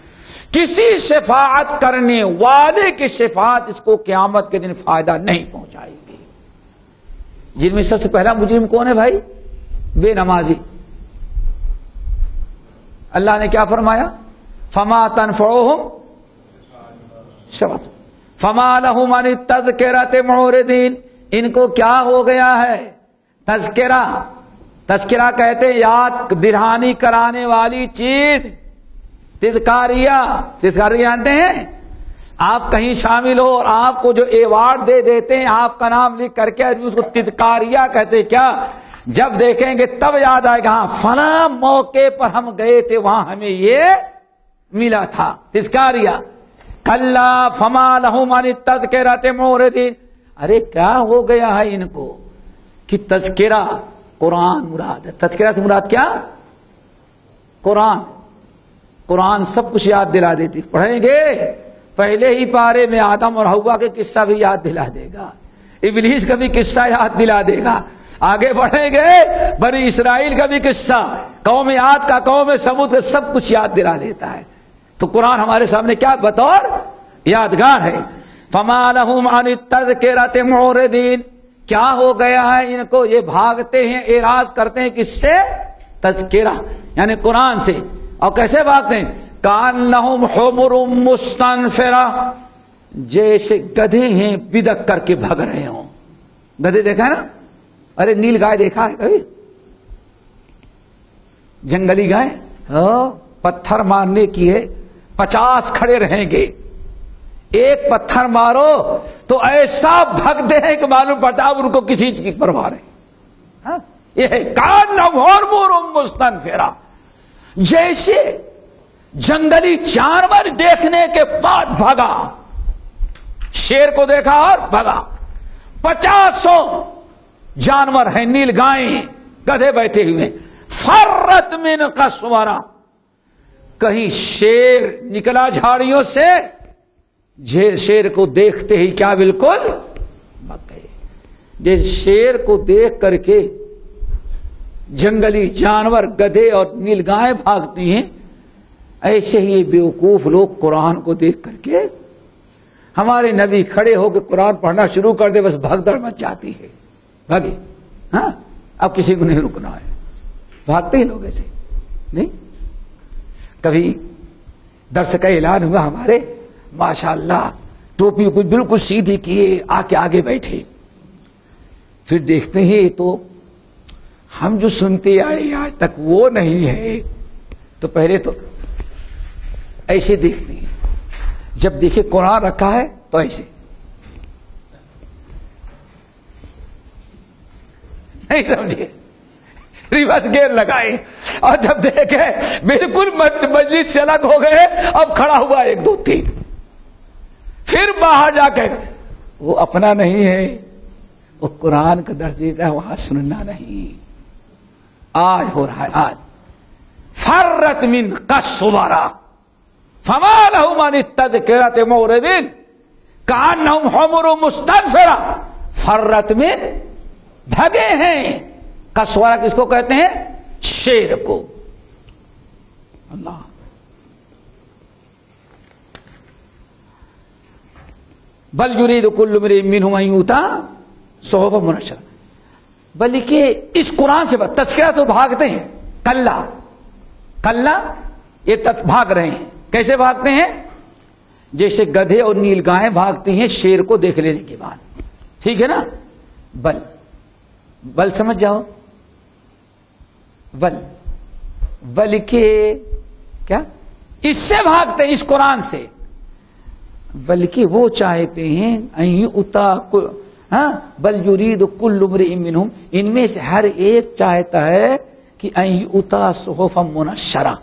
کسی شفاعت کرنے والے کی شفاعت اس کو قیامت کے دن فائدہ نہیں پہنچائے گی. جن میں سب سے پہلا مجرم کون ہے بھائی؟ بے نمازی. اللہ نے کیا فرمایا؟ فما تنفعهم شفاعت فما لهم عن التذکرۃ معرضین. ان کو کیا ہو گیا ہے؟ تذکرہ کہتے ہیں یاد دہانی کرانے والی چیز. تذکاریہ جانتے ہیں؟ آپ کہیں شامل ہو اور آپ کو جو ایوارڈ دے دیتے ہیں آپ کا نام لکھ کر کے، اس کو تذکاریہ کہتے ہیں۔ کیا جب دیکھیں گے تب یاد آئے گا، ہاں فلاں موقع پر ہم گئے تھے، وہاں ہمیں یہ ملا تھا، تذکاریہ۔ کلا فما لہم عن التذکرۃ معرضین، ارے کیا ہو گیا ہے ان کو کہ تذکرہ قرآن مراد ہے۔ تذکرہ سے مراد کیا؟ قرآن سب کچھ یاد دلا دیتی۔ پڑھیں گے پہلے ہی پارے میں آدم اور حوا کے قصہ بھی یاد دلا دے گا، ابلیس کا بھی قصہ یاد دلا دے گا۔ آگے بڑھیں گے بنی اسرائیل کا بھی قصہ، قوم عاد کا، قوم سمود کا، سب کچھ یاد دلا دیتا ہے۔ تو قرآن ہمارے سامنے کیا بطور یادگار ہے۔ فما لہم عن التذکرۃ معرضین، کیا ہو گیا ہے ان کو، یہ بھاگتے ہیں، اعراض کرتے ہیں کس سے؟ تذکرہ یعنی قرآن سے۔ اور کیسے بھاگتے ہیں؟ کأنہم حمر مستنفرہ، جیسے گدھے ہیں بدک کر کے بھگ رہے ہوں۔ گدھے دیکھا ہے نا؟ ارے نیل گائے دیکھا ہے کبھی؟ جنگلی گائے پتھر مارنے کی ہے، 50 کھڑے رہیں گے، ایک پتھر مارو تو ایسا بھگتے ہیں کہ معلوم پڑتا اب ان کو کسی چیز کی پرواہ نہیں۔ یہ ہے کأنہم حمر مستنفرہ، جیسے جنگلی جانور دیکھنے کے بعد بھگا، شیر کو دیکھا اور بھگا، 50 جانور ہیں، نیل گائیں، گدھے بیٹھے ہوئے، فرت من قسورہ، کہیں شیر نکلا جھاڑیوں سے، شیر کو دیکھتے ہی کیا بالکل بھگ گئے۔ جیسے شیر کو دیکھ کر کے جنگلی جانور گدھے اور نیل گائیں بھاگتی ہیں، ایسے ہی بیوقوف لوگ قرآن کو دیکھ کر کے، ہمارے نبی کھڑے ہو کے قرآن پڑھنا شروع کر دے بس بھگدڑ مچ جاتی ہے، بھاگے۔ ہاں اب کسی کو نہیں رکنا ہے، بھاگتے ہی لوگ ایسے نہیں۔ کبھی درس کا اعلان ہوا ہمارے، ماشاءاللہ ٹوپی کو بالکل سیدھی کیے، آ کے آگے بیٹھے، پھر دیکھتے ہیں تو ہم جو سنتے آئے آج تک وہ نہیں ہے، تو پہلے تو ایسے دیکھتے ہیں، جب دیکھے قرآن رکھا ہے تو ایسے نہیں سمجھے، ریورس گیئر لگائے، اور جب دیکھے بالکل مجلس سے الگ ہو گئے، اب کھڑا ہوا 1 2 3، پھر باہر جا کے وہ اپنا نہیں ہے، وہ قرآن کا درس دیتا ہے، وہاں سننا نہیں۔ آج ہو رہا ہے، آج فرت من قسورہ فما لہم عن التذکرۃ معرضین کأنہم حمر مستنفرہ، فرت من بھگے ہیں۔ قسورہ کس کو کہتے ہیں؟ شیر کو۔ اللہ، بل یرید کل امرئ منہم ان یؤتی صحفا منشرہ، بلکہ اس قرآن سے تذکرہ تو بھاگتے ہیں، کلا یہ بھاگ رہے ہیں۔ کیسے بھاگتے ہیں؟ جیسے گدھے اور نیل گائیں بھاگتی ہیں شیر کو دیکھ لینے کے بعد، ٹھیک ہے نا؟ بل سمجھ جاؤ، بلکہ کیا اس سے بھاگتے ہیں، اس قرآن سے، بلکہ وہ چاہتے ہیں بل یرید کل امرئ منہم، ان میں سے ہر ایک چاہتا ہے کہ ان یؤتی صحفا منشرہ،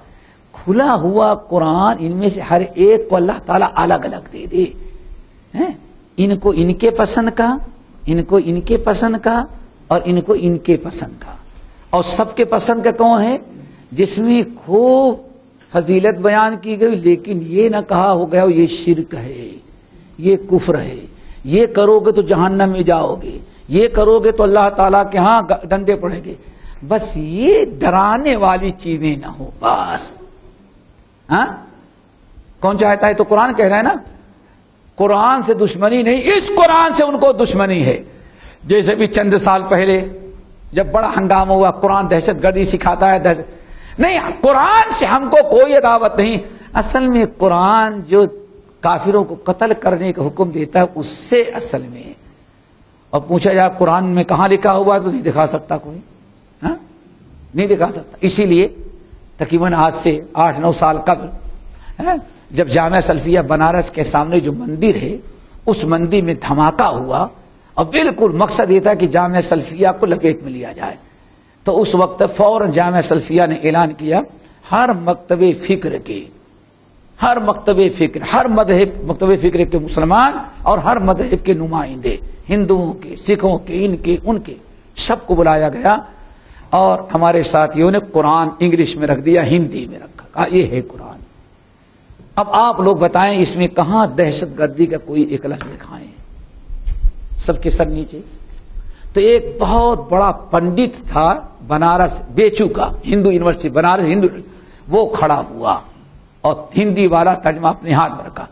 کھلا ہوا قرآن ان میں سے ہر ایک کو اللہ تعالیٰ الگ الگ دے دے، ان کو ان کے پسند کا، ان کو ان کے پسند کا، اور ان کو ان کے پسند کا۔ اور سب کے پسند کا کون ہے؟ جس میں خوب فضیلت بیان کی گئی، لیکن یہ نہ کہا ہو گیا یہ شرک ہے، یہ کفر ہے، یہ کرو گے تو جہنم میں جاؤ گے، یہ کرو گے تو اللہ تعالیٰ کے ہاں ڈنڈے پڑیں گے، بس یہ ڈرانے والی چیزیں نہ ہو بس۔ ہاں کون چاہتا ہے؟ تو قرآن کہہ رہا ہے نا، قرآن سے دشمنی نہیں، اس قرآن سے ان کو دشمنی ہے۔ جیسے بھی چند سال پہلے جب بڑا ہنگامہ ہوا، قرآن دہشت گردی سکھاتا ہے، نہیں، قرآن سے ہم کو کوئی عداوت نہیں۔ اصل میں قرآن جو کافروں کو قتل کرنے کا حکم دیتا ہے اس سے اصل میں، اور پوچھا جائے قرآن میں کہاں لکھا ہوا تو نہیں دکھا سکتا کوئی، ہاں نہیں دکھا سکتا۔ اسی لیے تقریباً آج سے 8-9 سال قبل جب جامعہ سلفیہ بنارس کے سامنے جو مندر ہے اس مندر میں دھماکہ ہوا اور بالکل مقصد یہ تھا کہ جامعہ سلفیہ کو لپیٹ میں لیا جائے، تو اس وقت فوراً جامعہ سلفیہ نے اعلان کیا ہر مکتب فکر کے، ہر مکتب فکر، ہر مکتب فکر کے مسلمان اور ہر مذہب کے نمائندے، ہندوؤں کے، سکھوں کے، ان کے سب کو بلایا گیا، اور ہمارے ساتھیوں نے قرآن انگلش میں رکھ دیا، ہندی میں رکھا، کہا یہ ہے قرآن۔ اب آپ لوگ بتائیں اس میں کہاں دہشت گردی کا کوئی ایک لفظ لکھائیں؟ سب کے سر نیچے۔ تو ایک بہت بڑا پنڈت تھا بنارس بیچو کا، ہندو یونیورسٹی بنارس ہندو، وہ کھڑا ہوا اور ہندی والا ترجمہ اپنے ہاتھ میں رکھا،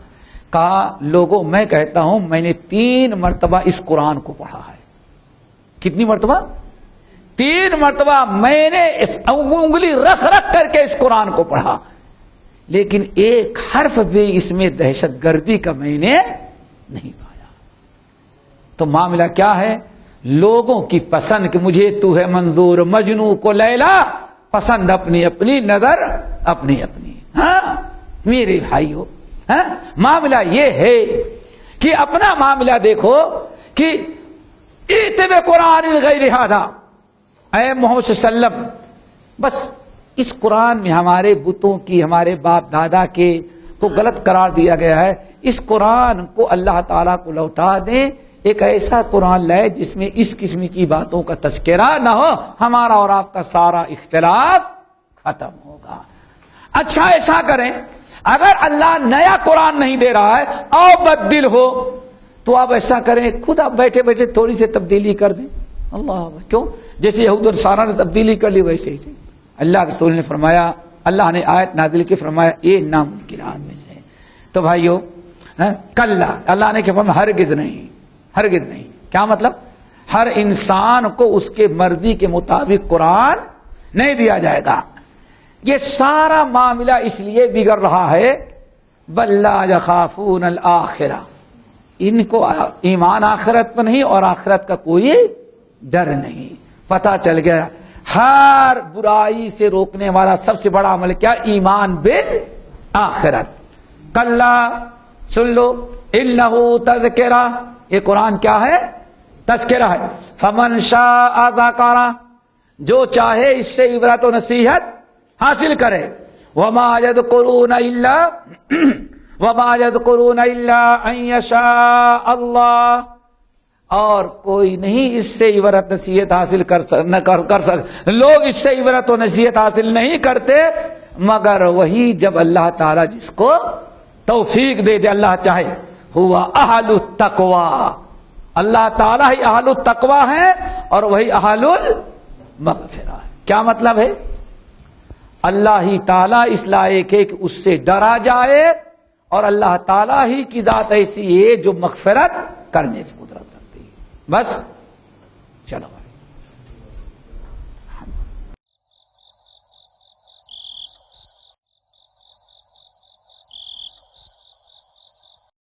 کہا لوگوں میں کہتا ہوں میں نے 3 مرتبہ اس قرآن کو پڑھا ہے۔ کتنی مرتبہ؟ 3 مرتبہ میں نے انگلی رکھ کر کے اس قرآن کو پڑھا، لیکن ایک حرف بھی اس میں دہشت گردی کا میں نے نہیں پایا۔ تو معاملہ کیا ہے؟ لوگوں کی پسند کہ مجھے تو ہے منظور، مجنوں کو لیلا پسند اپنی اپنی، نظر اپنی اپنی۔ ہاں میرے بھائیو، معاملہ یہ ہے کہ اپنا معاملہ دیکھو کہ اتبع قرآن غیر ھذا، اے محمد صلی اللہ علیہ وسلم، بس اس قرآن میں ہمارے بتوں کی، ہمارے باپ دادا کے کو غلط قرار دیا گیا ہے، اس قرآن کو اللہ تعالیٰ کو لوٹا دیں، ایک ایسا قرآن لائے جس میں اس قسم کی باتوں کا تذکرہ نہ ہو، ہمارا اور آپ کا سارا اختلاف ختم ہوگا۔ اچھا ایسا کریں، اگر اللہ نیا قرآن نہیں دے رہا ہے او بدل ہو تو آپ ایسا کریں خود آپ بیٹھے بیٹھے تھوڑی سی تبدیلی کر دیں۔ اللہ کیوں؟ جیسے یہود اور نصارہ نے تبدیلی کر لی ویسے ہی اللہ کے رسول نے فرمایا، اللہ نے آیت نازل کی، فرمایا یہ ناممکنات میں سے۔ تو بھائیو کلا، اللہ نے کہ فرمایا ہرگز نہیں، ہرگز نہیں، کیا مطلب؟ ہر انسان کو اس کے مرضی کے مطابق قرآن نہیں دیا جائے گا۔ یہ سارا معاملہ اس لیے بگڑ رہا ہے بل لا یخافون الآخرہ، ان کو ایمان آخرت پر نہیں اور آخرت کا کوئی ڈر نہیں۔ پتہ چل گیا ہر برائی سے روکنے والا سب سے بڑا عمل کیا؟ ایمان بالآخرت۔ کلا، سن لو، انہ تذکرہ، یہ قرآن کیا ہے؟ تذکرہ ہے۔ فمن شاء ذکرہ، جو چاہے اس سے عبرت و نصیحت حاصل کرے۔ وما یذکرون الا ان یشاء اللہ، اور کوئی نہیں اس سے عبرت نصیحت حاصل کر سکتے، لوگ اس سے عبرت و نصیحت حاصل نہیں کرتے مگر وہی جب اللہ تعالیٰ جس کو توفیق دے دے، اللہ چاہے۔ ہوا اہل التقوی، اللہ تعالیٰ ہی اہل التقوی ہے اور وہی اہل المغفرہ ہے۔ کیا مطلب ہے؟ اللہ ہی تعالیٰ اس لائق ہے کہ اس سے ڈرا جائے، اور اللہ تعالیٰ ہی کی ذات ایسی ہے جو مغفرت کرنے کی قدرت رکھتی ہے۔ بس چلو